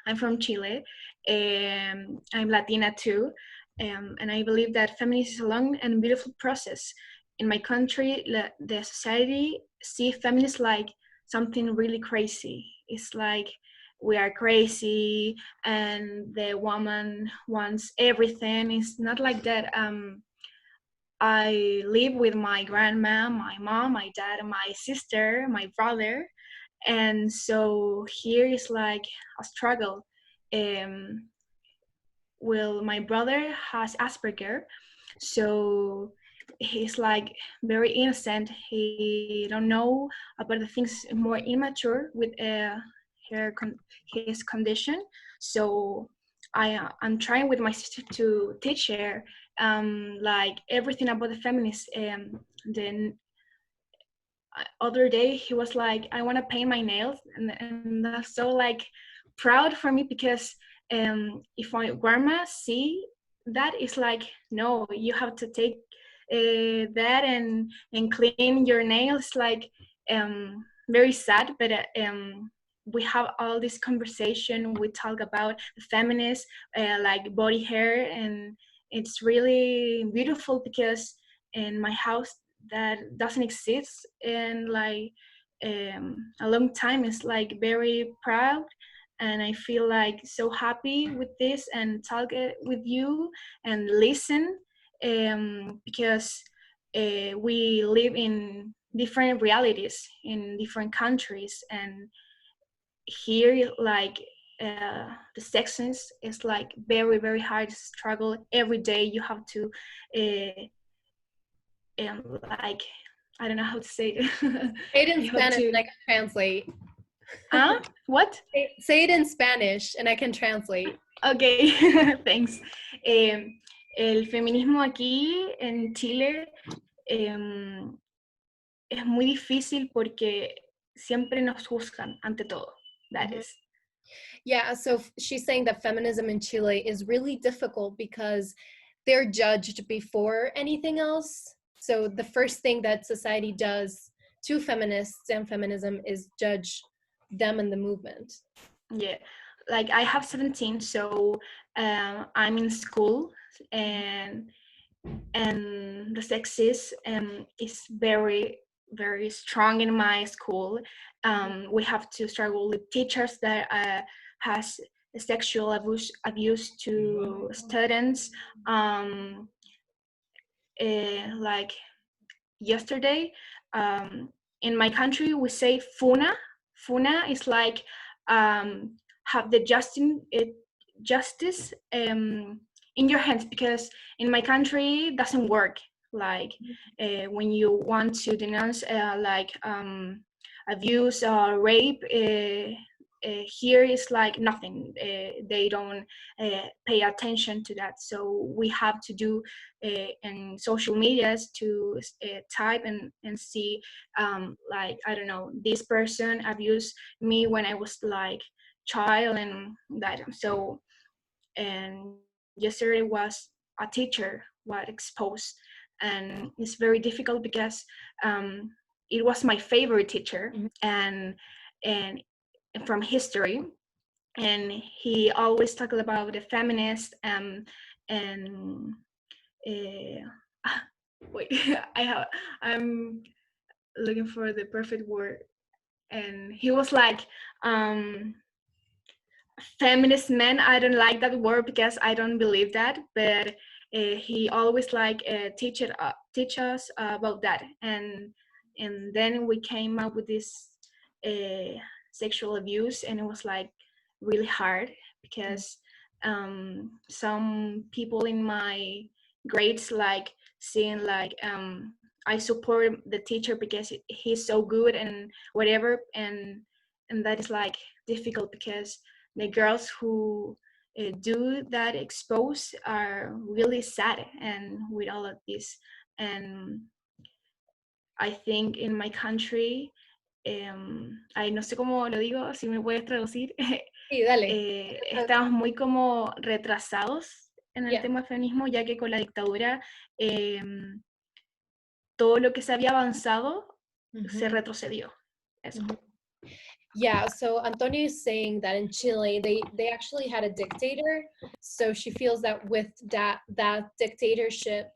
I'm from Chile, and I'm Latina too, and I believe that feminism is a long and beautiful process. In my country, the society see feminists like something really crazy. It's like we are crazy, and the woman wants everything. It's not like that. I live with my grandma, my mom, my dad, my sister, my brother, and so here is like a struggle. Um, well, my brother has Asperger, so he's like very innocent. He don't know about the things, more immature with his condition. So I'm trying with my sister to teach her like everything about the feminist. Then other day he was like, I want to paint my nails, and that's so like proud for me, because if my grandma see that, it's like, no, you have to take that and clean your nails, like very sad. But we have all this conversation, we talk about the feminist like body hair, and it's really beautiful, because in my house that doesn't exist in like a long time. It's like very proud, and I feel like so happy with this and talk with you and listen, because we live in different realities in different countries, and here like the sections is like very, very hard struggle. Every day you have to like, I don't know how to say it. Say it in Spanish and I can translate. What? Say it in Spanish and I can translate. Okay, thanks. El feminismo aquí en Chile es muy difícil porque siempre nos juzgan ante todo. That is. Yeah, so she's saying that feminism in Chile is really difficult because they're judged before anything else. So the first thing that society does to feminists and feminism is judge them and the movement. Yeah, like I have 17, so I'm in school, and the sexism is very, very strong in my school. We have to struggle with teachers that has sexual abuse to students. Like yesterday, in my country we say funa. Funa is like have the justice in your hands, because in my country it doesn't work. Like when you want to denounce like abuse or rape, here is like nothing. They don't pay attention to that. So we have to do in social medias to type and see, like, I don't know, this person abused me when I was like child and that. So, and yesterday was a teacher was exposed, and it's very difficult because it was my favorite teacher, and from history, and he always talked about the feminist and wait, I'm looking for the perfect word, and he was like feminist men. I don't like that word because I don't believe that, but he always like teach us about that, and then we came up with this sexual abuse, and it was like really hard because some people in my grades like seeing like I support the teacher because he's so good and whatever, and that is like difficult because the girls who do that expose are really sad and with all of this. And I think in my country, ay, no sé cómo lo digo, si me puedes traducir, Sí, dale. estamos muy como retrasados en el Yeah. tema del feminismo, ya que con la dictadura todo lo que se había avanzado se retrocedió. Eso. Yeah, so Antonio is saying that in Chile they actually had a dictator, so she feels that with that dictatorship,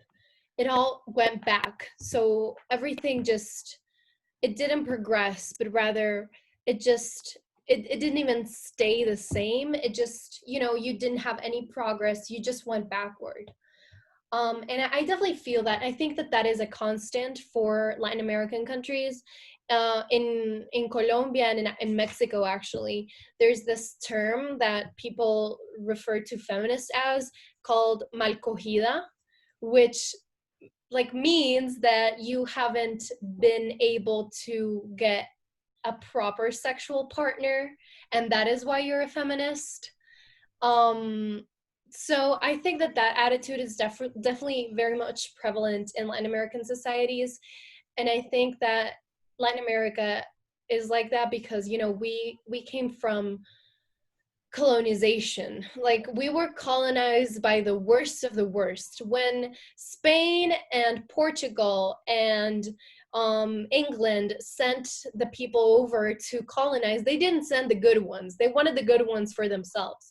it all went back. So everything just, it didn't progress, but rather it just it didn't even stay the same. It just, you know, you didn't have any progress. You just went backward. And I definitely feel that. I think that that is a constant for Latin American countries. In Colombia and in Mexico, actually, there's this term that people refer to feminists as called mal cogida, which like means that you haven't been able to get a proper sexual partner, and that is why you're a feminist. So I think that that attitude is definitely very much prevalent in Latin American societies, and I think that Latin America is like that because, you know, we came from colonization. Like, we were colonized by the worst of the worst. When Spain and Portugal and England sent the people over to colonize, they didn't send the good ones. They wanted the good ones for themselves.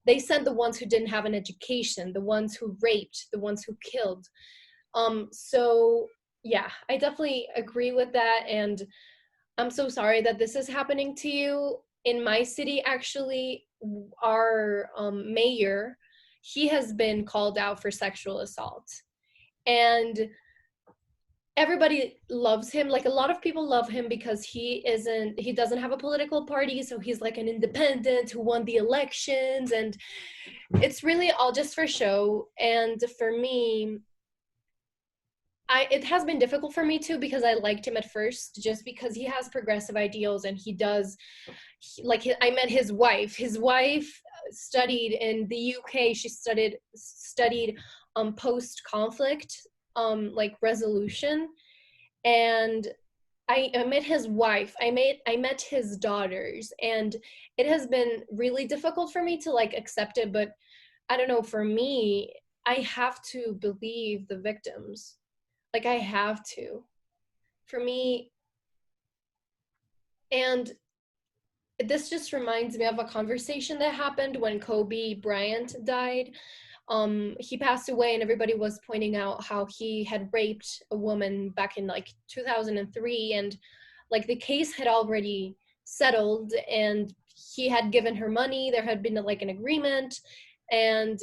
They sent the ones who didn't have an education, the ones who raped, the ones who killed. So yeah, I definitely agree with that, and I'm so sorry that this is happening to you. In my city, actually, our mayor, he has been called out for sexual assault, and everybody loves him. Like, a lot of people love him because he doesn't have a political party, so he's like an independent who won the elections, and it's really all just for show. And for me, it has been difficult for me too, because I liked him at first just because he has progressive ideals, and I met his wife. His wife studied in the UK. She studied post-conflict like resolution, and I met his wife. I met his daughters, and it has been really difficult for me to like accept it, but I don't know, for me, I have to believe the victims. Like, I have to. For me, and this just reminds me of a conversation that happened when Kobe Bryant died. He passed away, and everybody was pointing out how he had raped a woman back in like 2003, and like the case had already settled, and he had given her money. There had been like an agreement, and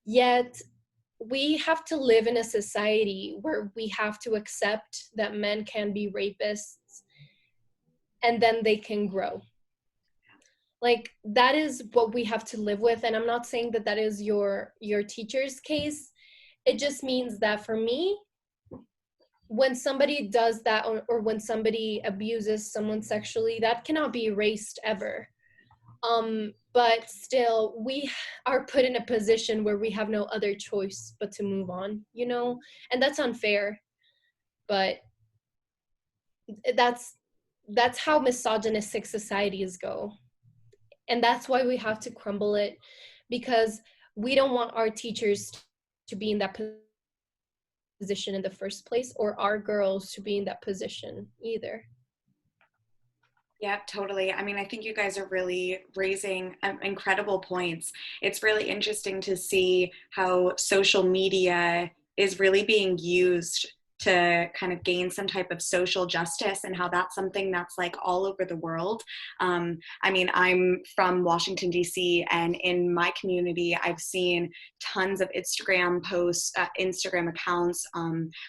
yet we have to live in a society where we have to accept that men can be rapists, and then they can grow. Like, that is what we have to live with. And I'm not saying that that is your teacher's case. It just means that for me, when somebody does that, or when somebody abuses someone sexually, that cannot be erased ever. But still, we are put in a position where we have no other choice but to move on, you know? And that's unfair, but that's how misogynistic societies go. And that's why we have to crumble it, because we don't want our teachers to be in that position in the first place, or our girls to be in that position either. Yeah, totally. I mean, I think you guys are really raising incredible points. It's really interesting to see how social media is really being used to kind of gain some type of social justice, and how that's something that's like all over the world. I mean, I'm from Washington, D.C., and in my community, I've seen tons of Instagram posts, Instagram accounts,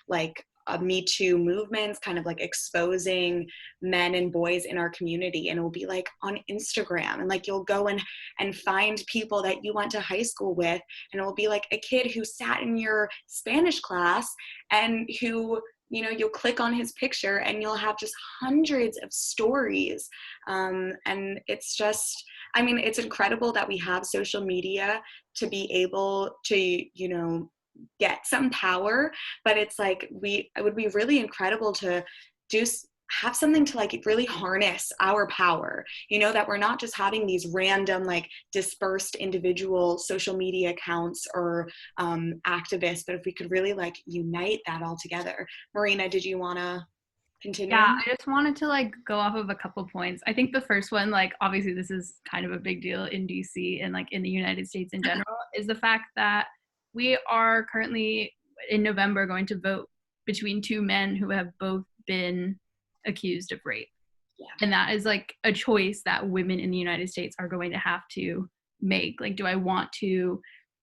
like Me Too movements, kind of like exposing men and boys in our community. And it will be like on Instagram, and like you'll go and find people that you went to high school with, and it will be like a kid who sat in your Spanish class and who, you know, you'll click on his picture and you'll have just hundreds of stories. And it's just, I mean, it's incredible that we have social media to be able to, you know, get some power, but it's like it would be really incredible to have something to like really harness our power, you know, that we're not just having these random like dispersed individual social media accounts or activists, but if we could really like unite that all together. Marina, did you want to continue? Yeah, I just wanted to like go off of a couple points. I think the first one, like obviously this is kind of a big deal in DC and like in the United States in general, is the fact that we are currently in November going to vote between two men who have both been accused of rape. Yeah. And that is like a choice that women in the United States are going to have to make. Like, do I want to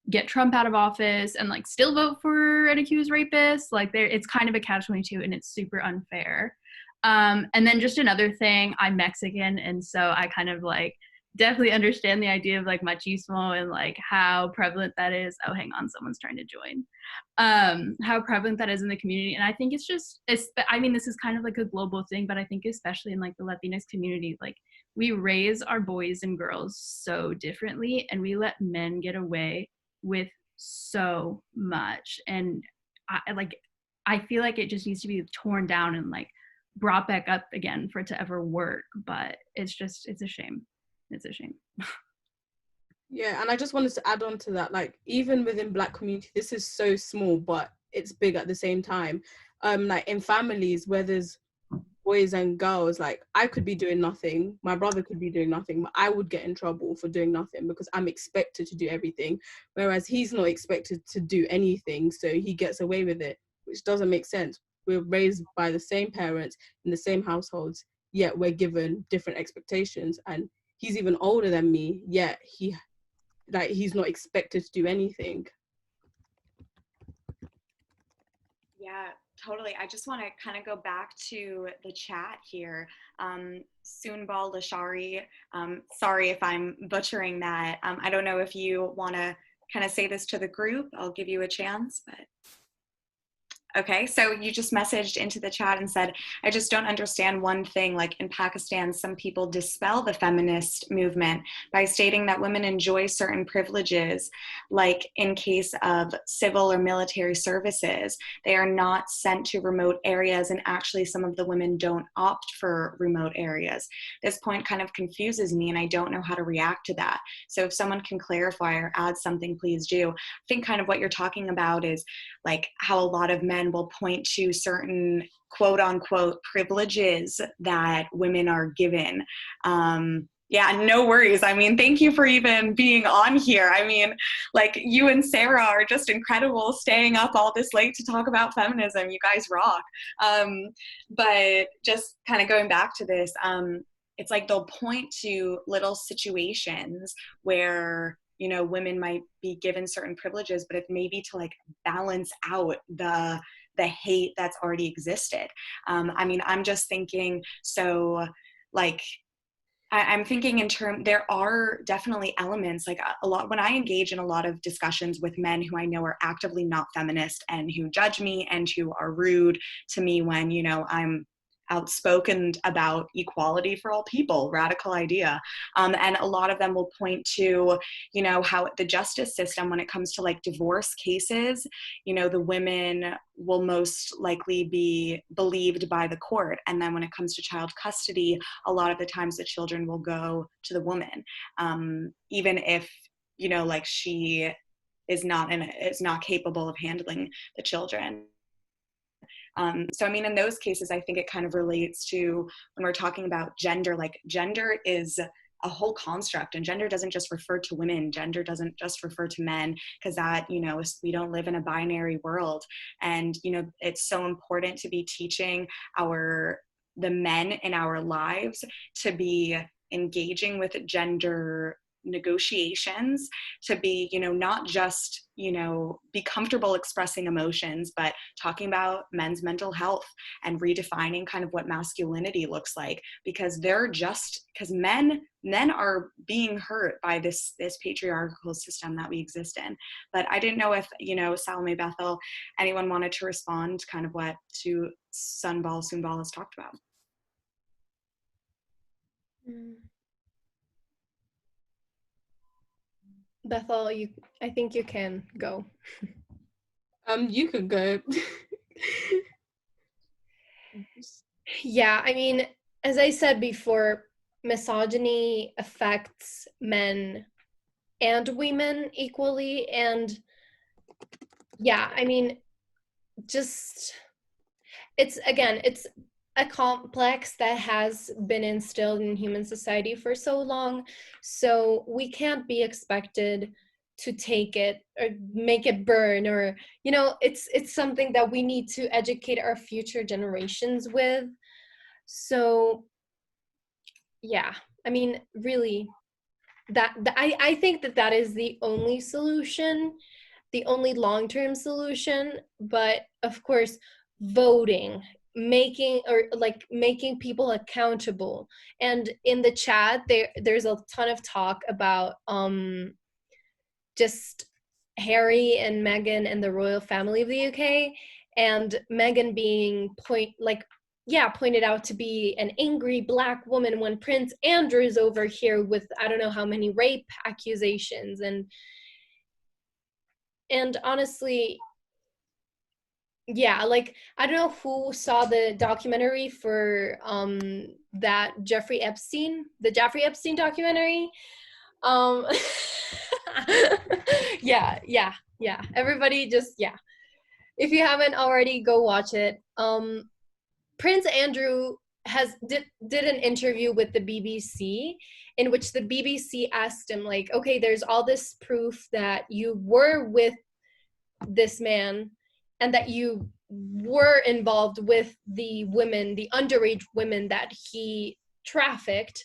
get Trump out of office and like still vote for an accused rapist? Like it's kind of a catch-22, and it's super unfair. And then just another thing, I'm Mexican, and so I kind of like definitely understand the idea of like machismo and like how prevalent that is. Oh, hang on, someone's trying to join. How prevalent that is in the community. And I think I mean, this is kind of like a global thing, but I think especially in like the Latinx community, like we raise our boys and girls so differently, and we let men get away with so much. And I feel like it just needs to be torn down and like brought back up again for it to ever work. But it's a shame. It's a shame. Yeah, and I just wanted to add on to that, like even within Black community, this is so small, but it's big at the same time. Like in families where there's boys and girls, like I could be doing nothing, my brother could be doing nothing, but I would get in trouble for doing nothing because I'm expected to do everything, whereas he's not expected to do anything, so he gets away with it, which doesn't make sense. We're raised by the same parents in the same households, yet we're given different expectations. And he's even older than me, yet he's not expected to do anything. Yeah, totally. I just want to kind of go back to the chat here. Sunbal Lashari, sorry if I'm butchering that. I don't know if you want to kind of say this to the group. I'll give you a chance, but. Okay, so you just messaged into the chat and said, I just don't understand one thing, like in Pakistan, some people dispel the feminist movement by stating that women enjoy certain privileges, like in case of civil or military services, they are not sent to remote areas, and actually some of the women don't opt for remote areas. This point kind of confuses me, and I don't know how to react to that. So if someone can clarify or add something, please do. I think kind of what you're talking about is like how a lot of men will point to certain quote unquote privileges that women are given. Yeah, no worries. I mean, thank you for even being on here. I mean, like you and Sarah are just incredible staying up all this late to talk about feminism. You guys rock. But just kind of going back to this, it's like they'll point to little situations where, you know, women might be given certain privileges, but it may be to like balance out the hate that's already existed. I mean, I'm just thinking, so like, I'm thinking there are definitely elements, like a lot, when I engage in a lot of discussions with men who I know are actively not feminist and who judge me and who are rude to me when, you know, I'm outspoken about equality for all people, radical idea. And a lot of them will point to, you know, how the justice system, when it comes to like divorce cases, you know, the women will most likely be believed by the court. And then when it comes to child custody, a lot of the times the children will go to the woman, even if, you know, like she is not capable of handling the children. So, I mean, in those cases, I think it kind of relates to when we're talking about gender, like gender is a whole construct, and gender doesn't just refer to women, gender doesn't just refer to men, because that, you know, we don't live in a binary world. And, you know, it's so important to be teaching the men in our lives to be engaging with gender negotiations, to be, you know, not just, you know, be comfortable expressing emotions, but talking about men's mental health and redefining kind of what masculinity looks like, because men are being hurt by this patriarchal system that we exist in. But I didn't know if, you know, Salome, Bethel, anyone wanted to respond kind of what to Sunbal has talked about. Bethel, I think you can go. You could go. Yeah, I mean, as I said before, misogyny affects men and women equally. And yeah, I mean, just, it's a complex that has been instilled in human society for so long. So we can't be expected to take it or make it burn, or, you know, it's something that we need to educate our future generations with. So yeah, I mean, really, I think that is the only solution, the only long-term solution. But of course, voting, making people accountable. And in the chat there's a ton of talk about just Harry and Meghan and the royal family of the UK, and Meghan being pointed out to be an angry Black woman when Prince Andrew is over here with I don't know how many rape accusations. And honestly, yeah, like, I don't know who saw the documentary for the Jeffrey Epstein documentary. Yeah, everybody just, yeah, if you haven't already, go watch it. Prince Andrew did an interview with the BBC, in which the BBC asked him, like, okay, there's all this proof that you were with this man and that you were involved with the underage women that he trafficked.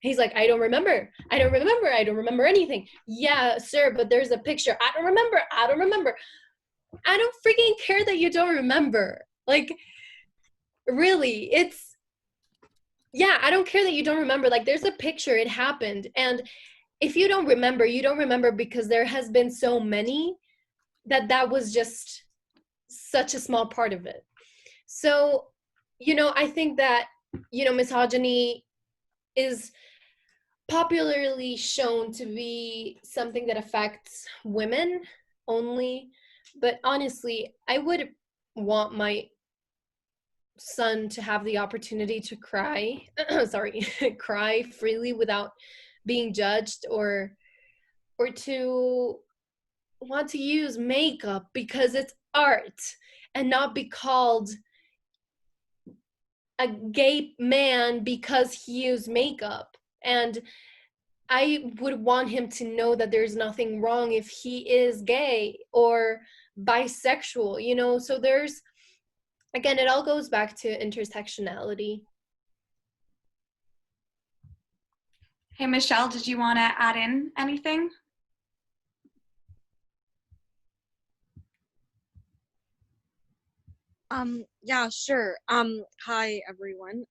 He's like, I don't remember anything. Yeah, sir, but there's a picture. I don't remember. I don't freaking care that you don't remember. Like, really, I don't care that you don't remember. Like, there's a picture, it happened. And if you don't remember because there has been so many that was just such a small part of it. So, you know, I think that, you know, misogyny is popularly shown to be something that affects women only. But honestly, I would want my son to have the opportunity to cry cry freely without being judged, or to want to use makeup because it's art and not be called a gay man because he used makeup. And I would want him to know that there's nothing wrong if he is gay or bisexual, you know. So there's, again, it all goes back to intersectionality. Hey, Michelle, did you want to add in anything? Yeah, sure. Hi everyone.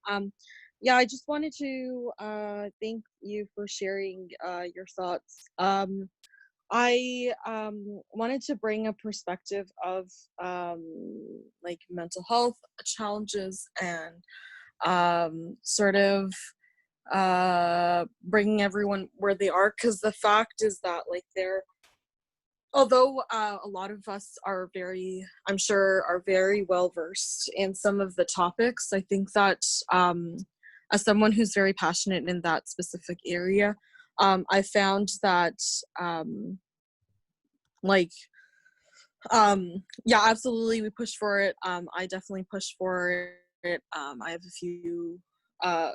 Yeah, I just wanted to thank you for sharing your thoughts. I wanted to bring a perspective of like mental health challenges and sort of bringing everyone where they are, because the fact is that like although a lot of us are I'm sure are very well versed in some of the topics, I think that as someone who's very passionate in that specific area, I found that like yeah, absolutely, we push for it. I definitely push for it. I have a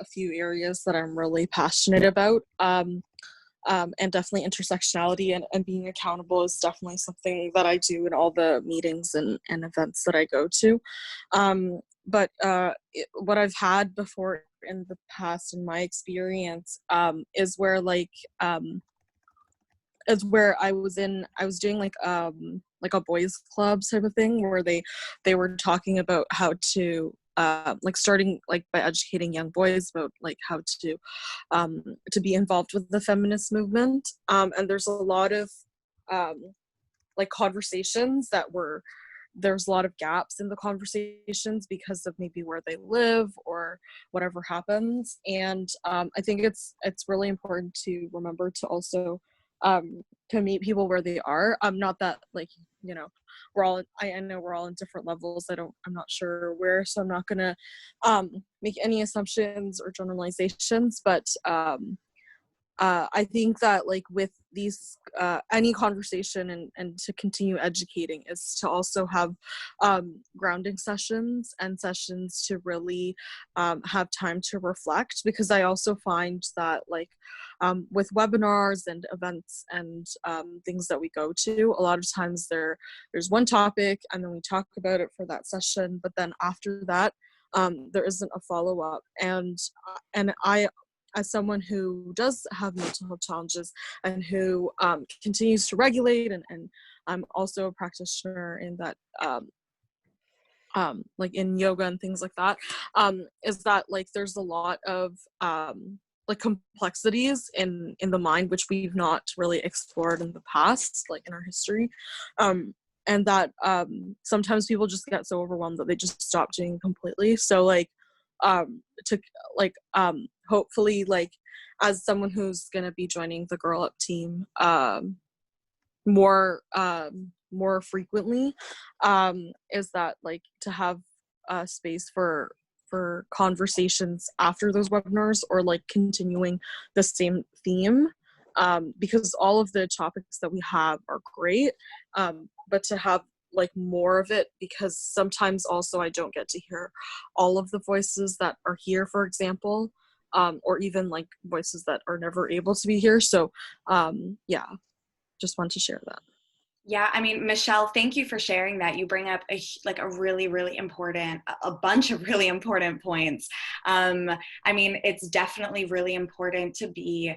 few areas that I'm really passionate about. And definitely intersectionality and being accountable is definitely something that I do in all the meetings and events that I go to. But what I've had before in the past, in my experience, is where I was doing like a boys club type of thing, where they were talking about how to like starting like by educating young boys about like how to be involved with the feminist movement, and there's a lot of like conversations there's a lot of gaps in the conversations because of maybe where they live or whatever happens. And I think it's really important to remember to also to meet people where they are. Not that like, you know, I know we're all in different levels. I'm not sure where, so I'm not gonna make any assumptions or generalizations, but I think that like with these any conversation and to continue educating is to also have grounding sessions and sessions to really have time to reflect, because I also find that like with webinars and events and things that we go to, a lot of times there's one topic and then we talk about it for that session, but then after that there isn't a follow-up. And I, as someone who does have mental health challenges and who continues to regulate, and I'm also a practitioner in that, like in yoga and things like that, is that like there's a lot of like complexities in the mind which we've not really explored in the past, like in our history, and that sometimes people just get so overwhelmed that they just stop doing completely. So like to like hopefully, like as someone who's going to be joining the Girl Up team more frequently, is that like to have a space for conversations after those webinars, or like continuing the same theme, because all of the topics that we have are great, but to have like more of it, because sometimes also I don't get to hear all of the voices that are here, for example, or even like voices that are never able to be here. So yeah, just want to share that. Yeah, I mean, Michelle, thank you for sharing that. You bring up a really, really important, a bunch of really important points. I mean, it's definitely really important to be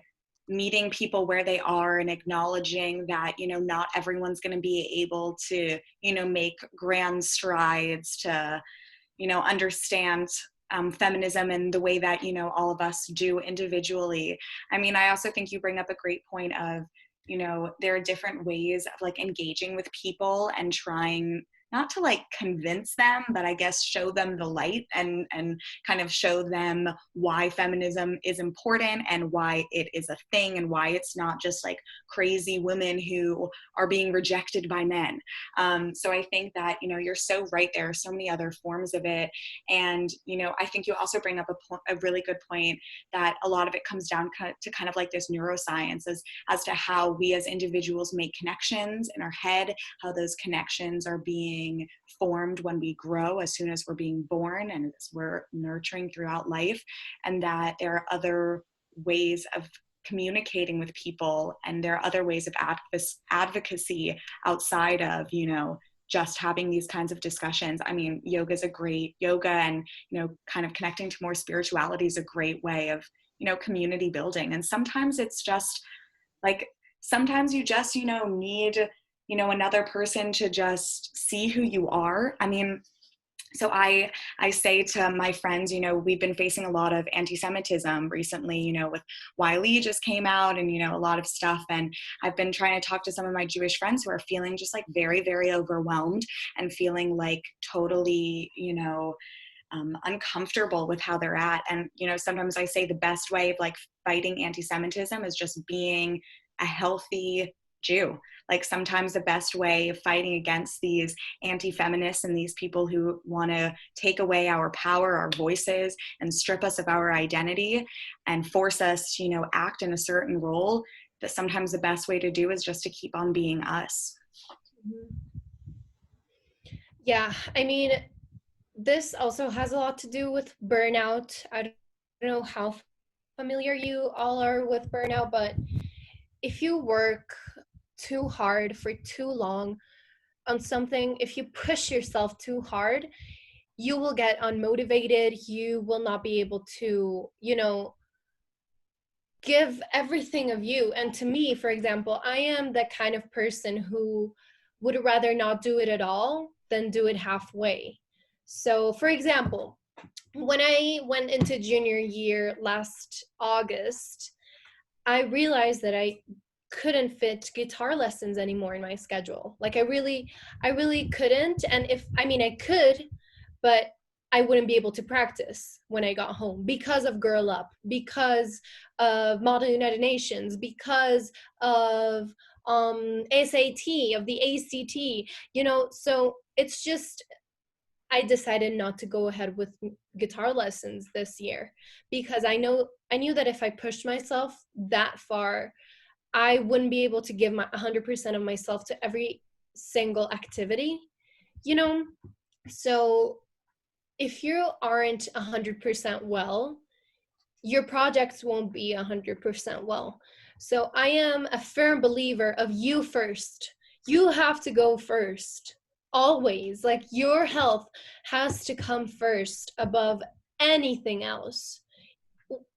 meeting people where they are and acknowledging that, you know, not everyone's going to be able to, you know, make grand strides to, you know, understand feminism in the way that, you know, all of us do individually. I mean, I also think you bring up a great point of, you know, there are different ways of like engaging with people and trying not to like convince them, but I guess show them the light and kind of show them why feminism is important and why it is a thing and why it's not just like crazy women who are being rejected by men. So I think that, you know, you're so right. There are so many other forms of it. And, you know, I think you also bring up a really good point that a lot of it comes down to kind of like this neuroscience as to how we as individuals make connections in our head, how those connections are being formed when we grow, as soon as we're being born and as we're nurturing throughout life, and that there are other ways of communicating with people, and there are other ways of advocacy outside of, you know, just having these kinds of discussions. I mean, yoga and, you know, kind of connecting to more spirituality is a great way of, you know, community building. And sometimes it's just like, sometimes you just, you know, need, you know, another person to just see who you are. I mean, so I say to my friends, you know, we've been facing a lot of anti-Semitism recently, you know, with Wiley just came out and, you know, a lot of stuff. And I've been trying to talk to some of my Jewish friends who are feeling just like very, very overwhelmed and feeling like totally, you know, uncomfortable with how they're at. And, you know, sometimes I say the best way of like fighting anti-Semitism is just being a healthy Jew. Like sometimes the best way of fighting against these anti-feminists and these people who want to take away our power, our voices, and strip us of our identity and force us to, you know, act in a certain role, that sometimes the best way to do is just to keep on being us. Yeah, I mean, this also has a lot to do with burnout. I don't know how familiar you all are with burnout, but if you work too hard for too long on something, if you push yourself too hard, you will get unmotivated. You will not be able to, you know, give everything of you. And to me, for example, I am that kind of person who would rather not do it at all than do it halfway. So, for example, when I went into junior year last August, I realized that I couldn't fit guitar lessons anymore in my schedule. Like I really couldn't. And if, I mean, I could, but I wouldn't be able to practice when I got home because of Girl Up, because of Model United Nations, because of SAT, of the ACT, you know, so it's just, I decided not to go ahead with guitar lessons this year because I knew that if I pushed myself that far, I wouldn't be able to give my 100% of myself to every single activity, you know? So if you aren't 100% well, your projects won't be 100% well. So I am a firm believer of you first. You have to go first, always. Like your health has to come first above anything else.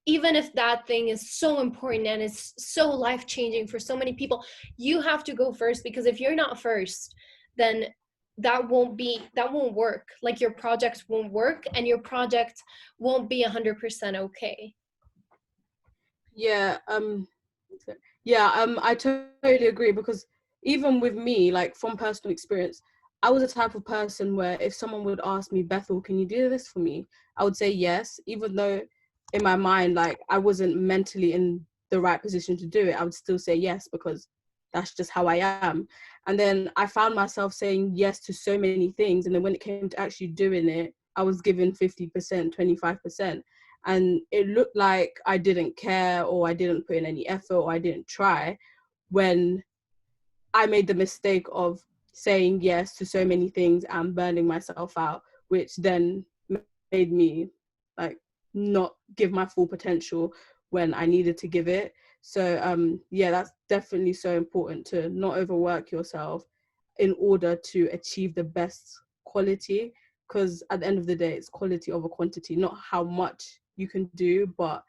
Even if that thing is so important and it's so life-changing for so many people, you have to go first, because if you're not first, then that won't work. Like your project won't work and your project won't be 100% okay. I totally agree, because even with me, like from personal experience, I was the type of person where if someone would ask me, Bethel, can you do this for me? I would say yes, even though in my mind, like I wasn't mentally in the right position to do it. I would still say yes, because that's just how I am. And then I found myself saying yes to so many things. And then when it came to actually doing it, I was given 50%, 25%. And it looked like I didn't care, or I didn't put in any effort, or I didn't try, when I made the mistake of saying yes to so many things and burning myself out, which then made me like not give my full potential when I needed to give it. So that's definitely so important, to not overwork yourself in order to achieve the best quality, because at the end of the day, it's quality over quantity, not how much you can do, but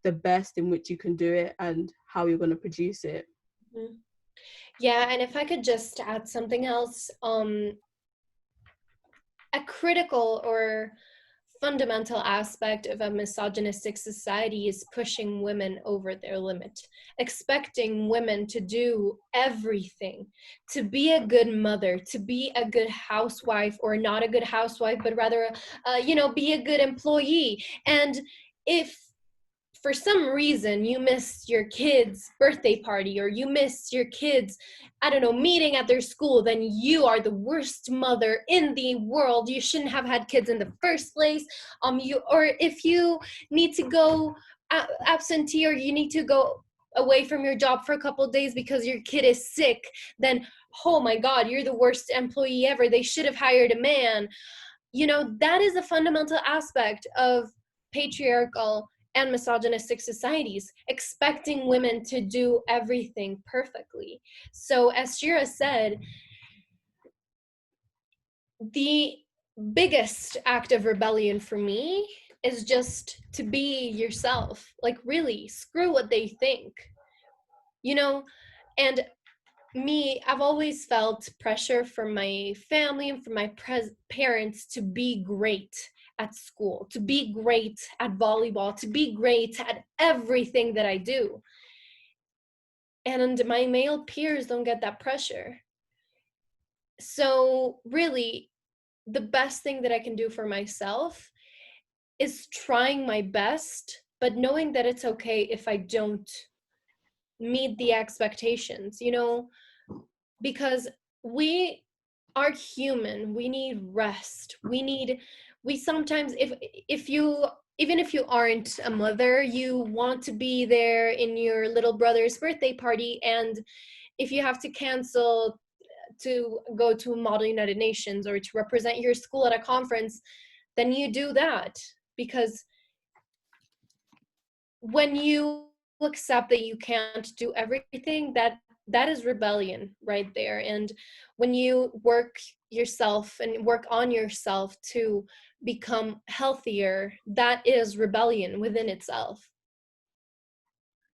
the best in which you can do it and how you're going to produce it. Mm-hmm. Yeah, and if I could just add something else, a critical or fundamental aspect of a misogynistic society is pushing women over their limit, expecting women to do everything, to be a good mother, to be a good housewife, or not a good housewife, but rather, be a good employee. And if for some reason you missed your kid's birthday party, or you missed your kid's, I don't know, meeting at their school, then you are the worst mother in the world. You shouldn't have had kids in the first place. Or if you need to go absentee, or you need to go away from your job for a couple of days because your kid is sick, then oh my God, you're the worst employee ever. They should have hired a man. You know, that is a fundamental aspect of patriarchal and misogynistic societies, expecting women to do everything perfectly. So as Shira said, the biggest act of rebellion for me is just to be yourself. Like really, screw what they think, you know? And me, I've always felt pressure from my family and from my parents to be great at school, to be great at volleyball, to be great at everything that I do. And my male peers don't get that pressure. So really, the best thing that I can do for myself is trying my best, but knowing that it's okay if I don't meet the expectations, you know, because we are human. We need rest. We sometimes, if you, even if you aren't a mother, you want to be there in your little brother's birthday party, and if you have to cancel to go to Model United Nations or to represent your school at a conference, then you do that. Because when you accept that you can't do everything, that is rebellion right there. And when you work yourself and work on yourself to become healthier, that is rebellion within itself.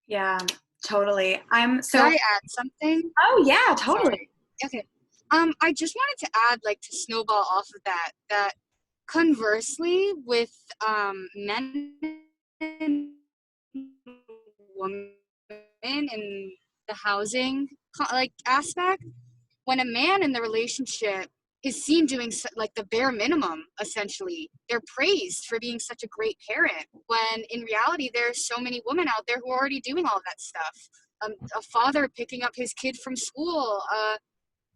Yeah, totally. I'm so. Can I add something? Oh yeah, totally. Sorry. Okay. I just wanted to add, like, to snowball off of that conversely with men and women in the housing aspect, when a man in the relationship is seen doing like the bare minimum, essentially, they're praised for being such a great parent, when in reality there's so many women out there who are already doing all of that stuff. A father picking up his kid from school,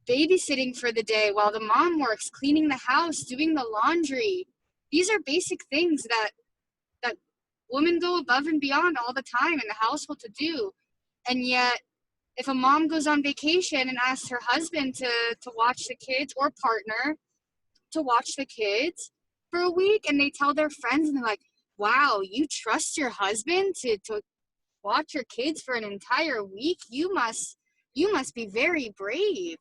babysitting for the day while the mom works, cleaning the house, doing the laundry. These are basic things that women go above and beyond all the time in the household to do. And yet, if a mom goes on vacation and asks her husband to watch the kids, or partner to watch the kids for a week, and they tell their friends and they're like, wow, you trust your husband to watch your kids for an entire week? You must be very brave.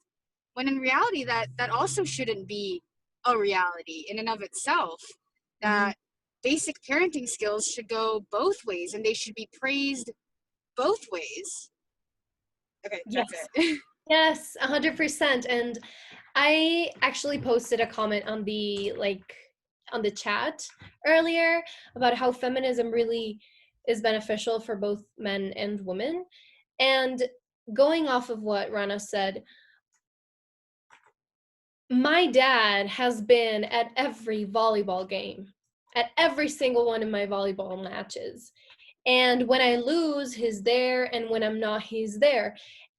When in reality, that also shouldn't be a reality in and of itself. That basic parenting skills should go both ways, and they should be praised both ways. Okay, that's it. Yes, 100%. And I actually posted a comment on the chat earlier about how feminism really is beneficial for both men and women. And going off of what Rana said, my dad has been at every volleyball game, at every single one of my volleyball matches. And when I lose, he's there, and when I'm not, he's there.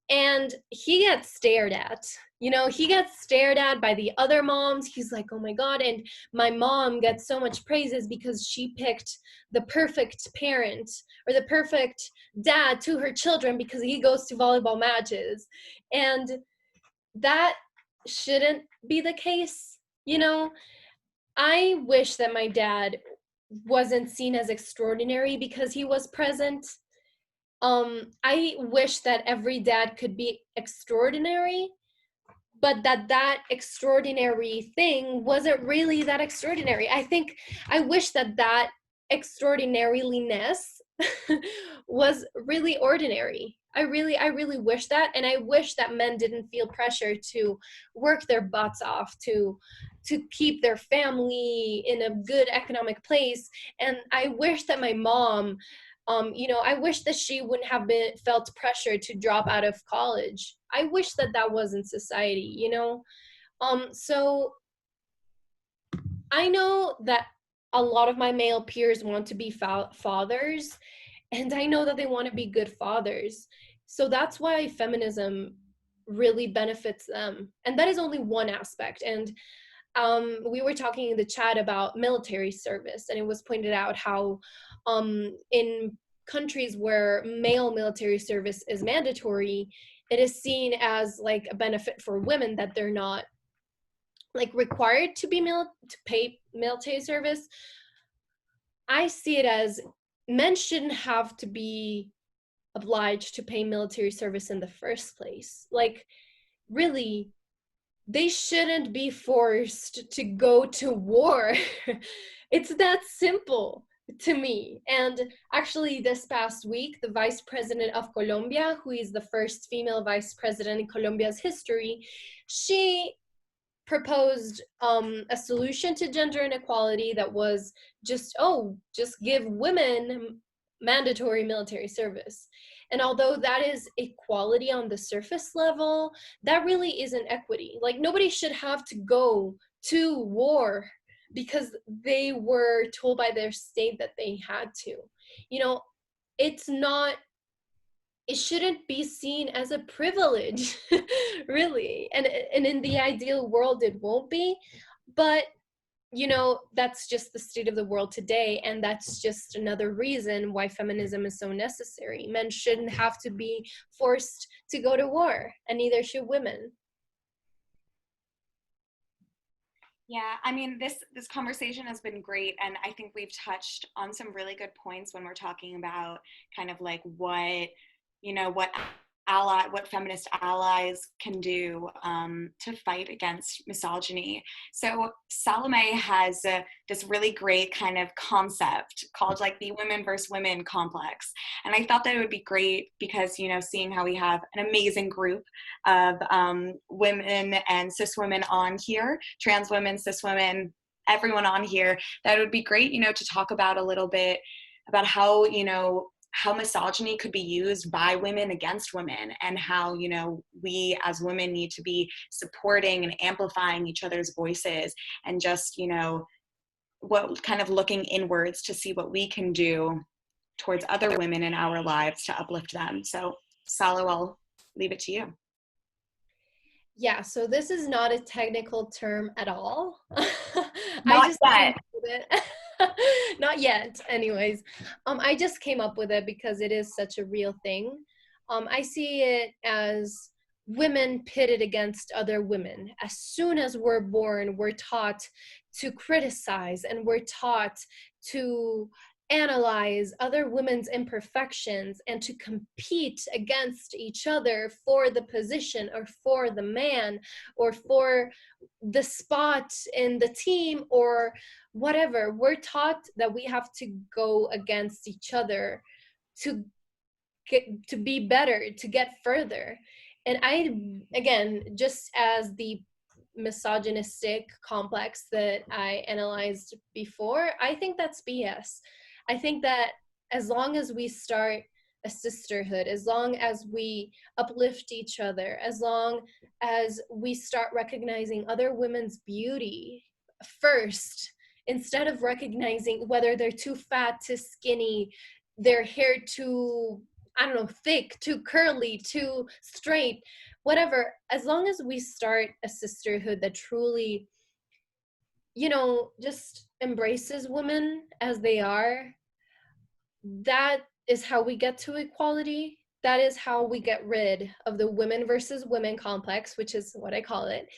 And he gets stared at. You know, he gets stared at by the other moms. He's like, oh my God. And my mom gets so much praises because she picked the perfect parent or the perfect dad to her children because he goes to volleyball matches. And that shouldn't be the case. You know, I wish that my dad wasn't seen as extraordinary because he was present. I wish that every dad could be extraordinary, but that extraordinary thing wasn't really that extraordinary. I wish that extraordinariness was really ordinary. I really wish that, and I wish that men didn't feel pressure to work their butts off to keep their family in a good economic place. And I wish that my mom, I wish that she wouldn't have felt pressure to drop out of college. I wish that wasn't society, you know? So I know that a lot of my male peers want to be fathers, and I know that they want to be good fathers. So that's why feminism really benefits them. And that is only one aspect. And we were talking in the chat about military service, and it was pointed out how in countries where male military service is mandatory, it is seen as like a benefit for women that they're not like required to be to pay military service. I see it as men shouldn't have to be obliged to pay military service in the first place. Like, really, they shouldn't be forced to go to war. It's that simple to me. And actually, this past week, the vice president of Colombia, who is the first female vice president in Colombia's history, she proposed a solution to gender inequality that was just give women mandatory military service. And although that is equality on the surface level, that really isn't equity. Like, nobody should have to go to war because they were told by their state that they had to. You know, it's not, it shouldn't be seen as a privilege, really. And in the ideal world, it won't be. But, you know, that's just the state of the world today. And that's just another reason why feminism is so necessary. Men shouldn't have to be forced to go to war, and neither should women. Yeah, I mean, this conversation has been great, and I think we've touched on some really good points when we're talking about kind of like what, you know, what feminist allies can do to fight against misogyny. So Salome has this really great kind of concept called like the women versus women complex. And I thought that it would be great because, you know, seeing how we have an amazing group of women and cis women on here, trans women, cis women, everyone on here, that it would be great, you know, to talk about a little bit about how, you know, how misogyny could be used by women against women, and how, you know, we as women need to be supporting and amplifying each other's voices, and just, you know, what kind of looking inwards to see what we can do towards other women in our lives to uplift them. So Salo, I'll leave it to you. Yeah, so this is not a technical term at all. Not yet. Not yet, anyways. I just came up with it because it is such a real thing. I see it as women pitted against other women. As soon as we're born, we're taught to criticize, and we're taught to analyze other women's imperfections and to compete against each other for the position, or for the man, or for the spot in the team, or whatever. We're taught that we have to go against each other to be better, to get further. And I, again, just as the misogynistic complex that I analyzed before, I think that's BS. I think that as long as we start a sisterhood, as long as we uplift each other, as long as we start recognizing other women's beauty first, instead of recognizing whether they're too fat, too skinny, their hair too, I don't know, thick, too curly, too straight, whatever, as long as we start a sisterhood that truly, you know, just embraces women as they are, that is how we get to equality. That is how we get rid of the women versus women complex, which is what I call it.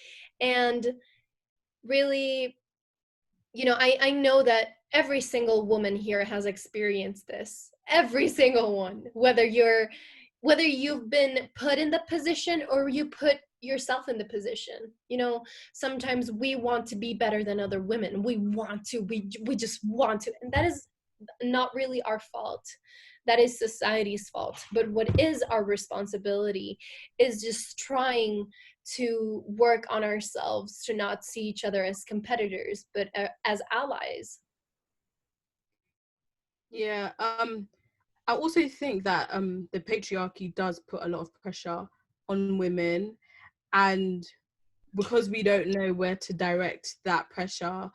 And really, you know, I know that every single woman here has experienced this. Every single one, whether you've been put in the position or you put yourself in the position. You know, sometimes we want to be better than other women. We just want to. And that is not really our fault. That is society's fault. But what is our responsibility is just trying to work on ourselves, to not see each other as competitors, but as allies. Yeah, I also think that the patriarchy does put a lot of pressure on women, and because we don't know where to direct that pressure,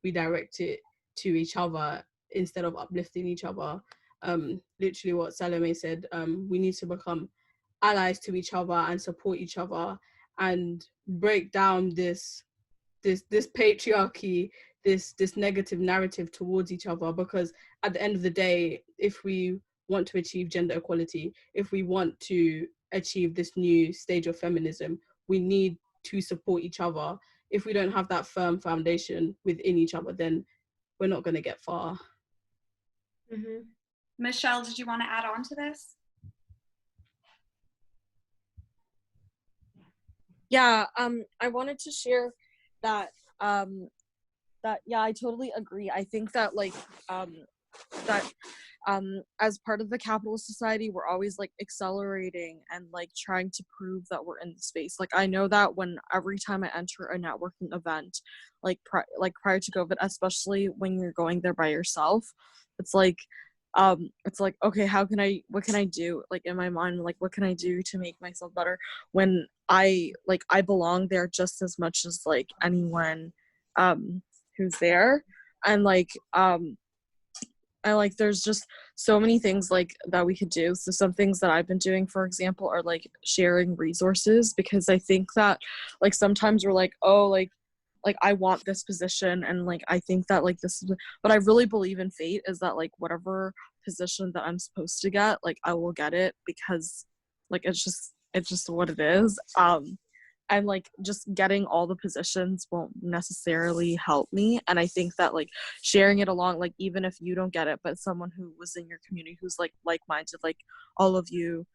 we direct it to each other instead of uplifting each other. Literally what Salome said, we need to become allies to each other and support each other and break down this patriarchy, this negative narrative towards each other, because at the end of the day, if we want to achieve gender equality, if we want to achieve this new stage of feminism, we need to support each other. If we don't have that firm foundation within each other, then we're not going to get far. Mm-hmm. Michelle, did you want to add on to this? Yeah, I wanted to share that yeah, I totally agree. I think that like that as part of the capitalist society, we're always like accelerating and like trying to prove that we're in the space. Like I know that when every time I enter a networking event, like prior to COVID, especially when you're going there by yourself, it's like okay, what can I do, like in my mind, like what can I do to make myself better when I belong there just as much as like anyone who's there. And like there's just so many things like that we could do. So some things that I've been doing, for example, are like sharing resources, because I think that like sometimes we're like, oh, like I want this position, and like I think that like this is, but I really believe in fate, is that like whatever position that I'm supposed to get, like I will get it, because like it's just what it is. And like just getting all the positions won't necessarily help me, and I think that like sharing it along, like even if you don't get it, but someone who was in your community who's like-minded, like all of you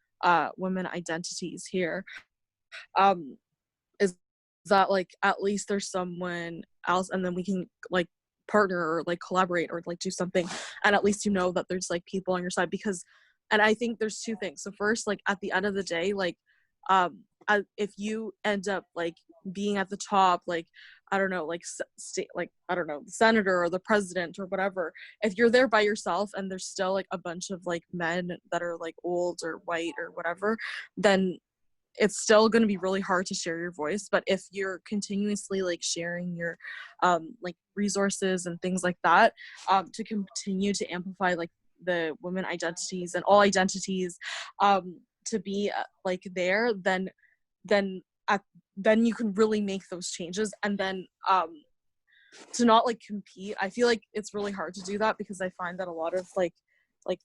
women identities here, is that like at least there's someone else, and then we can like partner or like collaborate or like do something, and at least you know that there's like people on your side. Because, and I think there's two things. So first, like at the end of the day, like if you end up like being at the top, like I don't know, like state, like I don't know, the senator or the president or whatever, if you're there by yourself and there's still like a bunch of like men that are like old or white or whatever, then it's still going to be really hard to share your voice. But if you're continuously like sharing your like resources and things like that, to continue to amplify like the women identities and all identities, to be like there, then you can really make those changes. And then to not like compete, I feel like it's really hard to do that, because I find that a lot of like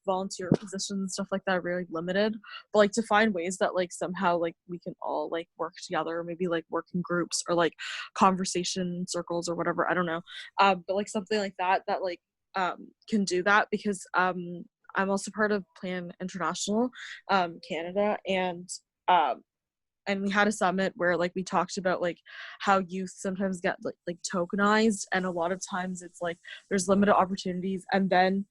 volunteer positions and stuff like that are very limited. But like to find ways that like somehow like we can all like work together, maybe like work in groups or like conversation circles or whatever, I don't know, but like something like that like can do that. Because I'm also part of Plan International Canada, and we had a summit where like we talked about like how youth sometimes get like tokenized, and a lot of times it's like there's limited opportunities, and then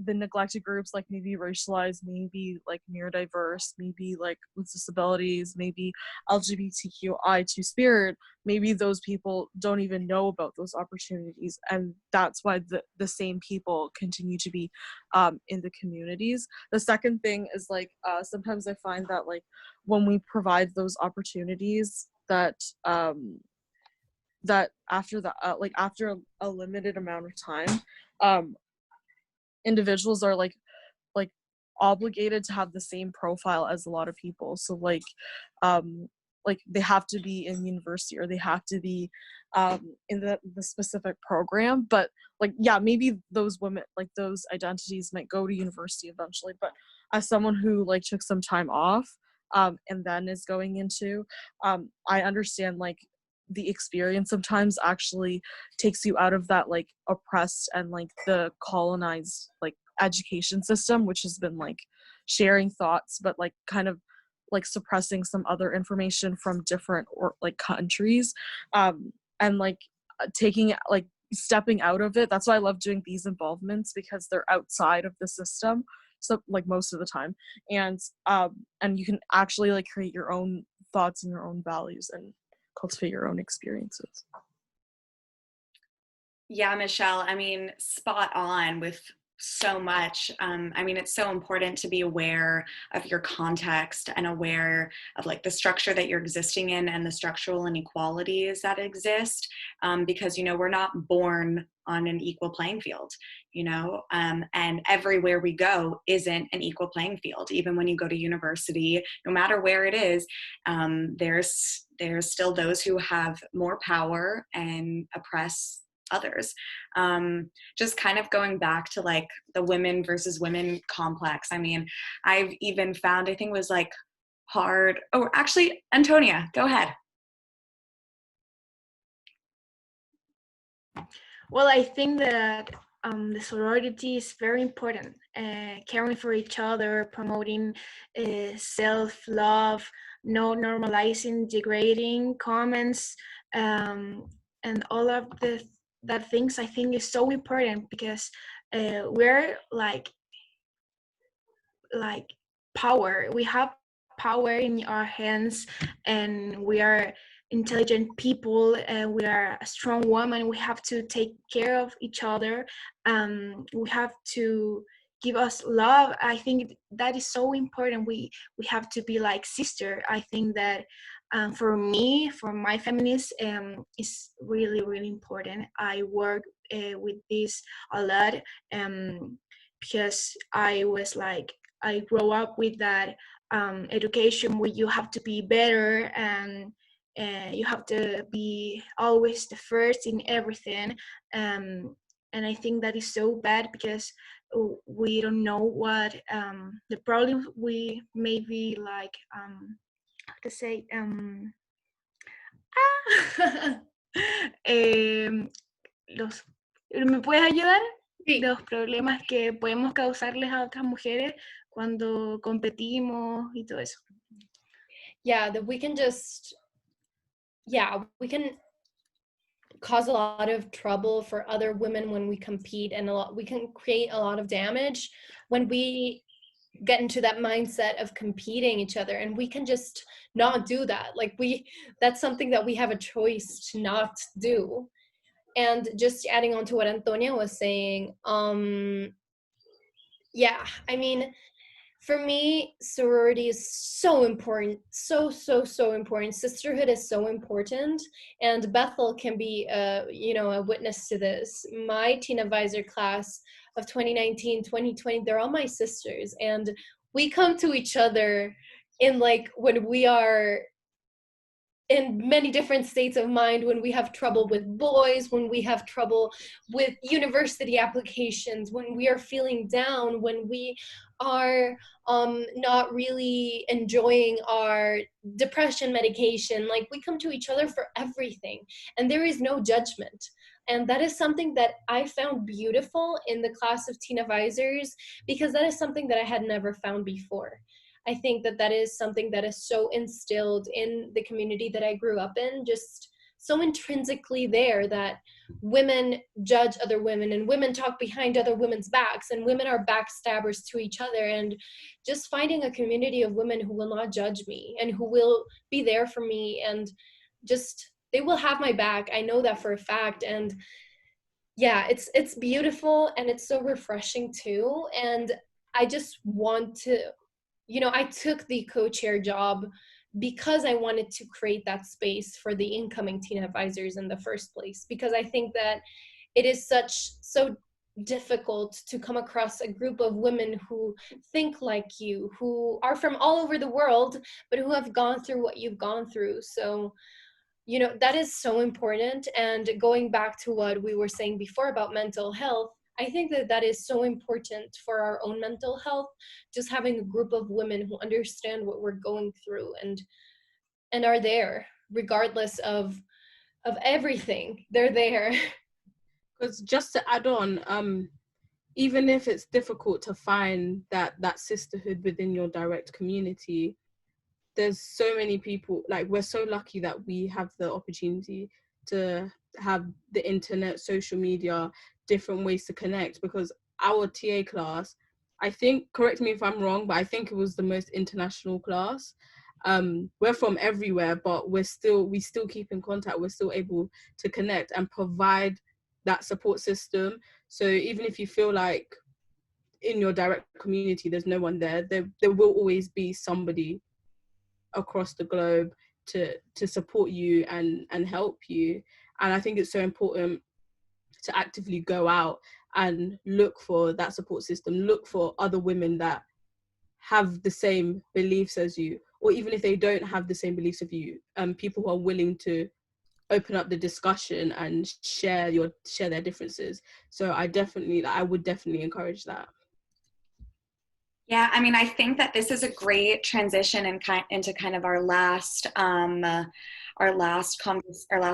the neglected groups, like maybe racialized, maybe like neurodiverse, maybe like with disabilities, maybe LGBTQI2 spirit, maybe those people don't even know about those opportunities, and that's why the same people continue to be in the communities. The second thing is like sometimes I find that like when we provide those opportunities, that that after the like after a limited amount of time, individuals are like obligated to have the same profile as a lot of people. So like they have to be in university, or they have to be in the specific program. But like yeah, maybe those women, like those identities might go to university eventually, but as someone who like took some time off and then is going into, I understand like the experience sometimes actually takes you out of that like oppressed and like the colonized like education system, which has been like sharing thoughts but like kind of like suppressing some other information from different or like countries, and like taking like stepping out of it. That's why I love doing these involvements, because they're outside of the system, so like most of the time, and you can actually like create your own thoughts and your own values and cultivate your own experiences. Yeah, Michelle, I mean, spot on with so much. I mean, it's so important to be aware of your context and aware of like the structure that you're existing in and the structural inequalities that exist, because, you know, we're not born on an equal playing field, you know, and everywhere we go isn't an equal playing field. Even when you go to university, no matter where it is, there's still those who have more power and oppress others. Just kind of going back to like the women versus women complex. I mean, I've even found, I think it was like hard. Oh, actually, Antonia, go ahead. Well, I think that the sorority is very important. Caring for each other, promoting self-love, no normalizing degrading comments, and all of that things I think is so important, because we're like power. We have power in our hands, and we are intelligent people, and we are a strong woman. We have to take care of each other. We have to give us love. I think that is so important. We have to be like sister. I think that for me, for my feminist, is really, really important. I work with this a lot, because I was like, I grew up with that education where you have to be better, and you have to be always the first in everything. And I think that is so bad, because we don't know what the problems we maybe like, how to say, los, ¿me puedes ayudar? Sí. Los problemas que podemos causarles a otras mujeres cuando competimos y todo eso. Yeah, that we can just, we can cause a lot of trouble for other women when we compete, and we can create a lot of damage when we get into that mindset of competing each other, and we can just not do that. Like, that's something that we have a choice to not do. And just adding on to what Antonia was saying, I mean, for me, sorority is so important, so important. Sisterhood is so important, and Bethel can be a witness to this. My teen advisor class of 2019, 2020, they're all my sisters, and we come to each other in, like, when we are in many different states of mind, when we have trouble with boys, when we have trouble with university applications, when we are feeling down, when we are not really enjoying our depression medication. Like, we come to each other for everything, and there is no judgment. And that is something that I found beautiful in the class of teen advisors, because that is something that I had never found before. I think that is something that is so instilled in the community that I grew up in, just so intrinsically there, that women judge other women, and women talk behind other women's backs, and women are backstabbers to each other. And just finding a community of women who will not judge me and who will be there for me, and just, they will have my back. I know that for a fact. And yeah, it's beautiful, and it's so refreshing too. And I just want to, I took the co-chair job because I wanted to create that space for the incoming teen advisors in the first place, because I think that it is so difficult to come across a group of women who think like you, who are from all over the world, but who have gone through what you've gone through. So, that is so important. And going back to what we were saying before about mental health, I think that is so important for our own mental health, just having a group of women who understand what we're going through and are there regardless of everything. They're there. Because just to add on, even if it's difficult to find that sisterhood within your direct community, there's so many people, like, we're so lucky that we have the opportunity to have the internet, social media, different ways to connect. Because our TA class, I think, correct me if I'm wrong, but I think it was the most international class. We're from everywhere, but we still keep in contact. We're still able to connect and provide that support system. So even if you feel like in your direct community there's no one there will always be somebody across the globe to support you and help you. And I think it's so important to actively go out and look for that support system, look for other women that have the same beliefs as you, or even if they don't have the same beliefs of you, people who are willing to open up the discussion and share their differences. So I would definitely encourage that. Yeah, I mean, I think that this is a great transition into kind of our last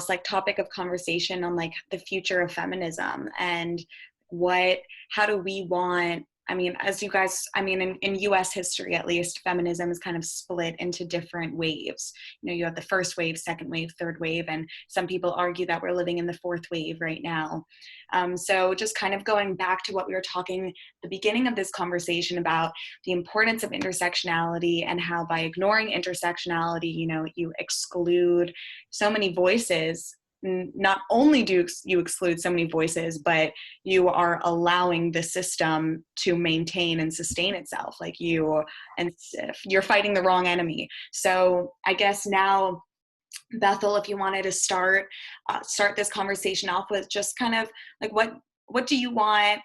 like topic of conversation on, like, the future of feminism, and how do we want, I mean, as you guys, I mean, in US history, at least, feminism is kind of split into different waves. You have the first wave, second wave, third wave, and some people argue that we're living in the fourth wave right now. So just kind of going back to what we were talking at the beginning of this conversation about the importance of intersectionality, and how by ignoring intersectionality, you exclude so many voices. Not only do you exclude so many voices, but you are allowing the system to maintain and sustain itself. Like, you're fighting the wrong enemy. So I guess now Bethel, if you wanted to start this conversation off with just kind of like what do you want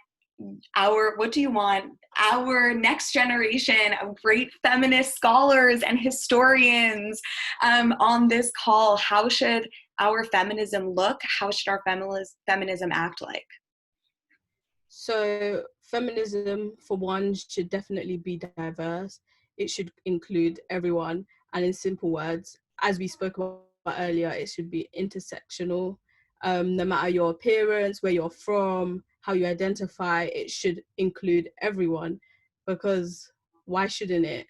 our next generation of great feminist scholars and historians on this call? How should our feminism look? How should our feminism act like? So feminism, for one, should definitely be diverse. It should include everyone. And in simple words, as we spoke about earlier, it should be intersectional. No matter your appearance, where you're from, how you identify, it should include everyone. Because why shouldn't it?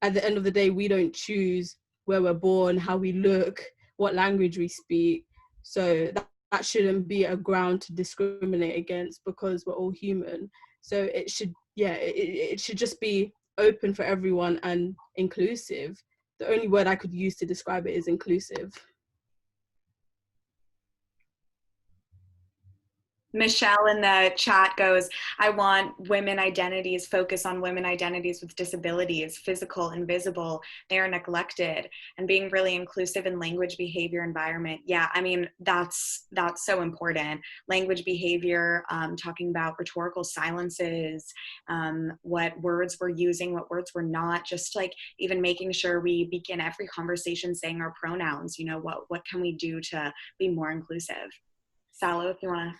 At the end of the day, we don't choose where we're born, how we look, what language we speak. So that shouldn't be a ground to discriminate against, because we're all human. So it should, it should just be open for everyone and inclusive. The only word I could use to describe it is inclusive. Michelle in the chat goes, I want women identities, focus on women identities with disabilities, physical, invisible, they are neglected, and being really inclusive in language, behavior, environment. Yeah, I mean, that's so important. Language, behavior, talking about rhetorical silences, what words we're using, what words we're not, just like even making sure we begin every conversation saying our pronouns, you know, what can we do to be more inclusive? Salo, if you want to.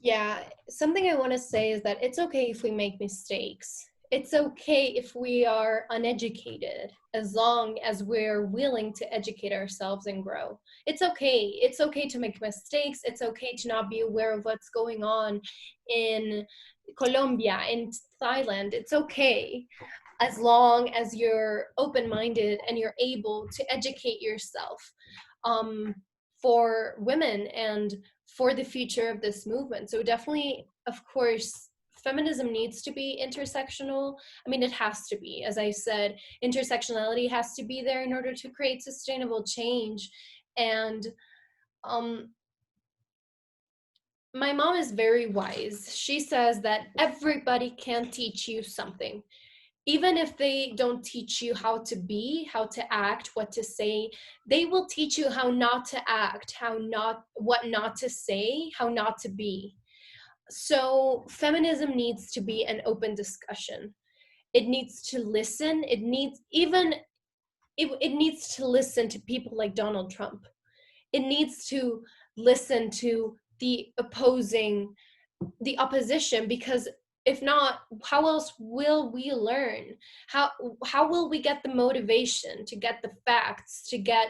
Yeah, something I want to say is that it's okay if we make mistakes. It's okay if we are uneducated, as long as we're willing to educate ourselves and grow. It's okay. It's okay to make mistakes. It's okay to not be aware of what's going on in Colombia, in Thailand. It's okay, as long as you're open-minded and you're able to educate yourself for women and for the future of this movement. So definitely, of course, feminism needs to be intersectional. I mean, it has to be. As I said, intersectionality has to be there in order to create sustainable change. And my mom is very wise. She says that everybody can teach you something. Even if they don't teach you how to be, how to act, what to say, they will teach you how not to act, what not to say, how not to be. So feminism needs to be an open discussion. It needs to listen. It needs to listen to people like Donald Trump. It needs to listen to the opposition, because if not, how else will we learn? How will we get the motivation to get the facts, to get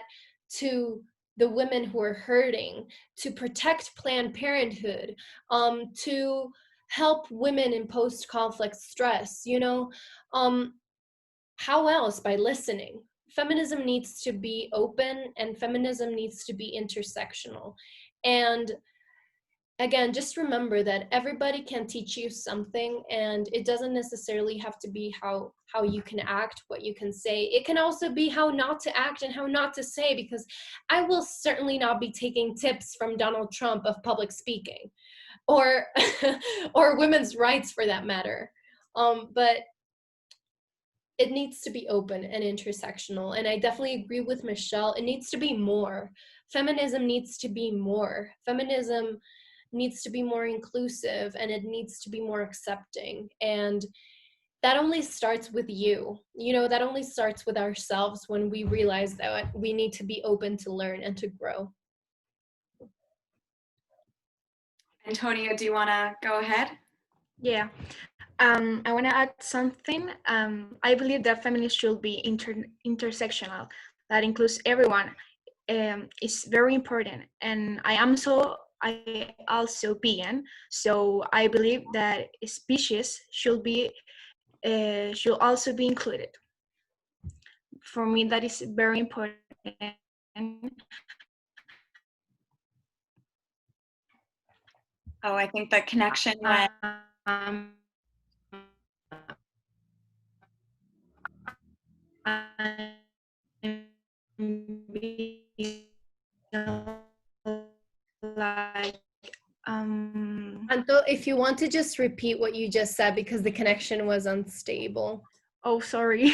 to the women who are hurting, to protect Planned Parenthood, to help women in post-conflict stress, you know? How else? By listening. Feminism needs to be open, and feminism needs to be intersectional. And again, just remember that everybody can teach you something, and it doesn't necessarily have to be how you can act, what you can say. It can also be how not to act and how not to say, because I will certainly not be taking tips from Donald Trump of public speaking or or women's rights for that matter. But it needs to be open and intersectional. And I definitely agree with Michelle. It needs to be more. Feminism needs to be more. Feminism needs to be more inclusive, and it needs to be more accepting. And that only starts with you. You know, that only starts with ourselves when we realize that we need to be open to learn and to grow. Antonia, do you want to go ahead? Yeah. I want to add something. I believe that feminism should be intersectional. That includes everyone. It's very important. And I also vegan, so I believe that species should also be included. For me, that is very important. Oh, I think the connection went. Like Anto, if you want to just repeat what you just said, because the connection was unstable. Oh, sorry.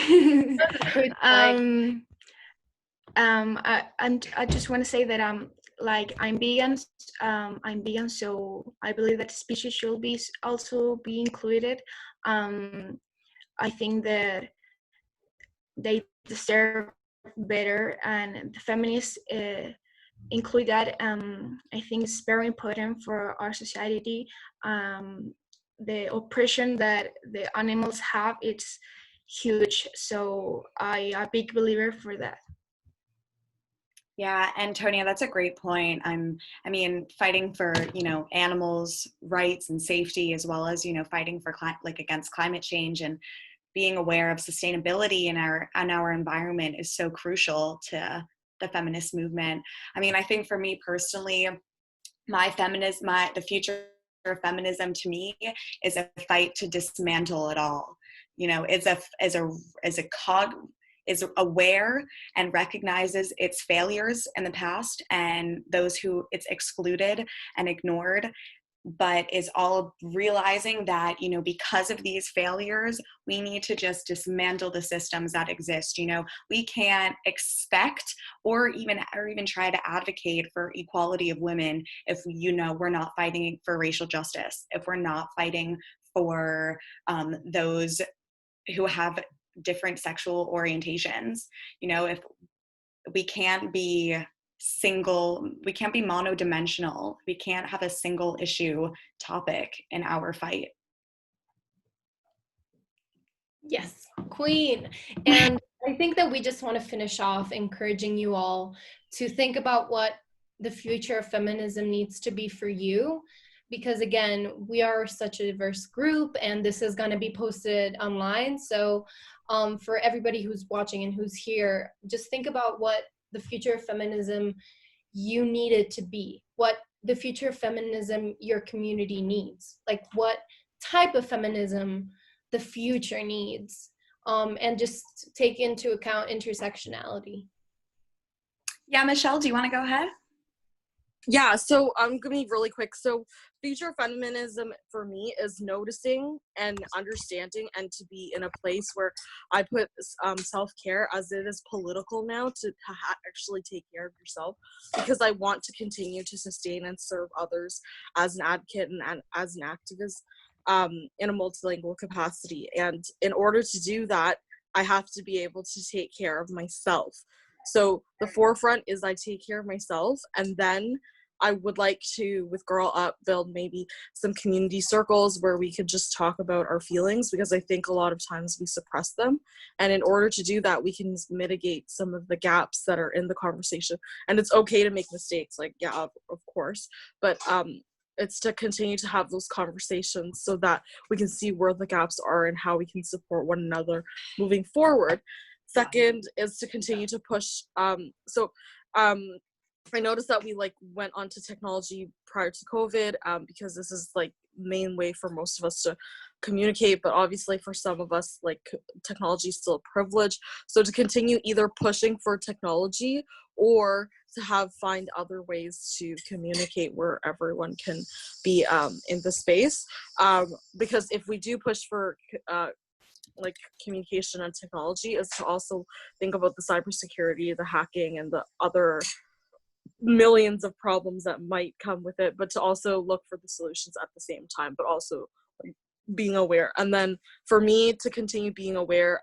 I just want to say that like I'm vegan. I'm vegan, so I believe that species should be also be included. I think that they deserve better, and the feminists include that. I think it's very important for our society. The oppression that the animals have, it's huge. So I am a big believer for that. Yeah, Antonia, that's a great point. I mean, fighting for, animals' rights and safety, as well as, fighting for against climate change and being aware of sustainability in our environment is so crucial to the feminist movement. I mean, I think for me personally, the future of feminism to me is a fight to dismantle it all. Is aware and recognizes its failures in the past and those who it's excluded and ignored, but is all realizing that, because of these failures, we need to just dismantle the systems that exist. We can't expect or even try to advocate for equality of women if, we're not fighting for racial justice, if we're not fighting for those who have different sexual orientations. If we can't be monodimensional, we can't have a single issue topic in our fight. Yes, queen. And I think that we just want to finish off encouraging you all to think about what the future of feminism needs to be for you. Because again, we are such a diverse group and this is going to be posted online. So for everybody who's watching and who's here, just think about what the future of feminism you need it to be, what the future of feminism your community needs, like what type of feminism the future needs, and just take into account intersectionality. Yeah, Michelle, do you want to go ahead? Yeah, so I'm gonna be really quick. So future feminism for me is noticing and understanding and to be in a place where I put self-care, as it is political now, to actually take care of yourself, because I want to continue to sustain and serve others as an advocate and as an activist in a multilingual capacity. And in order to do that, I have to be able to take care of myself. So the forefront is I take care of myself, and then I would like to, with Girl Up, build maybe some community circles where we could just talk about our feelings, because I think a lot of times we suppress them. And in order to do that, we can mitigate some of the gaps that are in the conversation. And it's okay to make mistakes, like, yeah, of course. But it's to continue to have those conversations so that we can see where the gaps are and how we can support one another moving forward. Second is to continue to push. I noticed that we went onto technology prior to COVID because this is main way for most of us to communicate, but obviously for some of us technology is still a privilege. So to continue either pushing for technology or to find other ways to communicate where everyone can be in the space, because if we do push for communication and technology, is to also think about the cybersecurity, the hacking, and the other millions of problems that might come with it, but to also look for the solutions at the same time, but also being aware. And then for me to continue being aware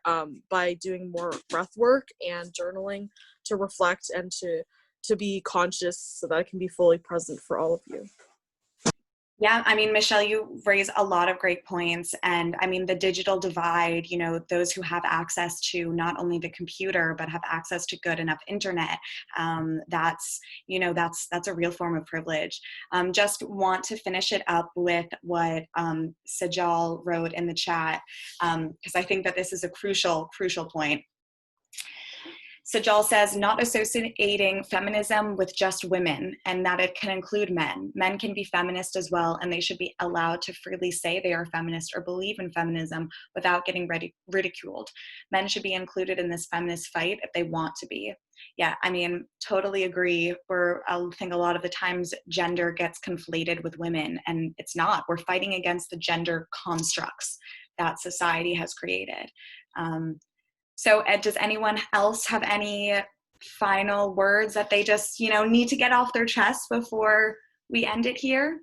by doing more breath work and journaling to reflect and to be conscious so that I can be fully present for all of you. Yeah, I mean, Michelle, you raise a lot of great points. And I mean, the digital divide, those who have access to not only the computer, but have access to good enough internet, that's a real form of privilege. Just want to finish it up with what Sajal wrote in the chat, because I think that this is a crucial point. Sajal says, not associating feminism with just women, and that it can include men. Men can be feminist as well, and they should be allowed to freely say they are feminist or believe in feminism without getting ridiculed. Men should be included in this feminist fight if they want to be. Yeah, I mean, totally agree. I think a lot of the times gender gets conflated with women, and it's not. We're fighting against the gender constructs that society has created. So Ed, does anyone else have any final words that they just, need to get off their chest before we end it here?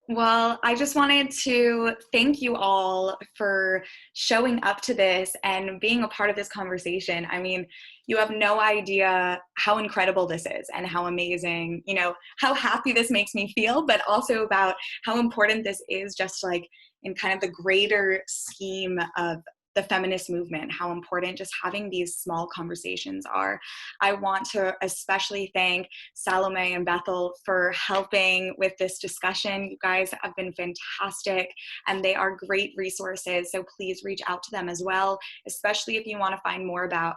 Well, I just wanted to thank you all for showing up to this and being a part of this conversation. I mean, you have no idea how incredible this is and how amazing, how happy this makes me feel, but also about how important this is just like in kind of the greater scheme of the feminist movement, how important just having these small conversations are. I want to especially thank Salome and Bethel for helping with this discussion. You guys have been fantastic and they are great resources. So please reach out to them as well, especially if you want to find more about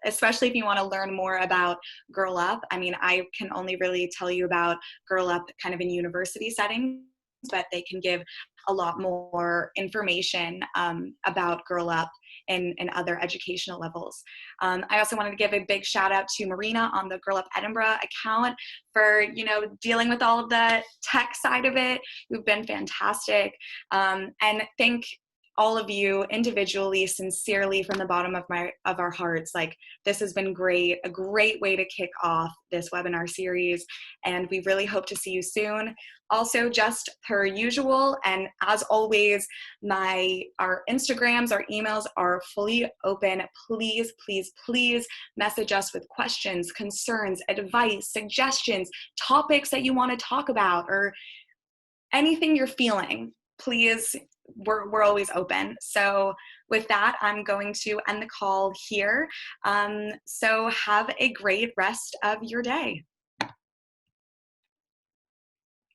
especially if you want to learn more about Girl Up. I mean, I can only really tell you about Girl Up kind of in university settings, but they can give a lot more information about Girl Up in other educational levels. I also wanted to give a big shout out to Marina on the Girl Up Edinburgh account for, dealing with all of the tech side of it. You've been fantastic. And thank all of you individually, sincerely, from the bottom of our hearts. Like, this has been great, a great way to kick off this webinar series, and we really hope to see you soon. Also, just per usual, and as always, our Instagrams, our emails are fully open. Please, please, please message us with questions, concerns, advice, suggestions, topics that you want to talk about, or anything you're feeling. Please, we're always open. So with that, I'm going to end the call here. So have a great rest of your day.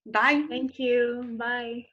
Bye. Thank you. Bye.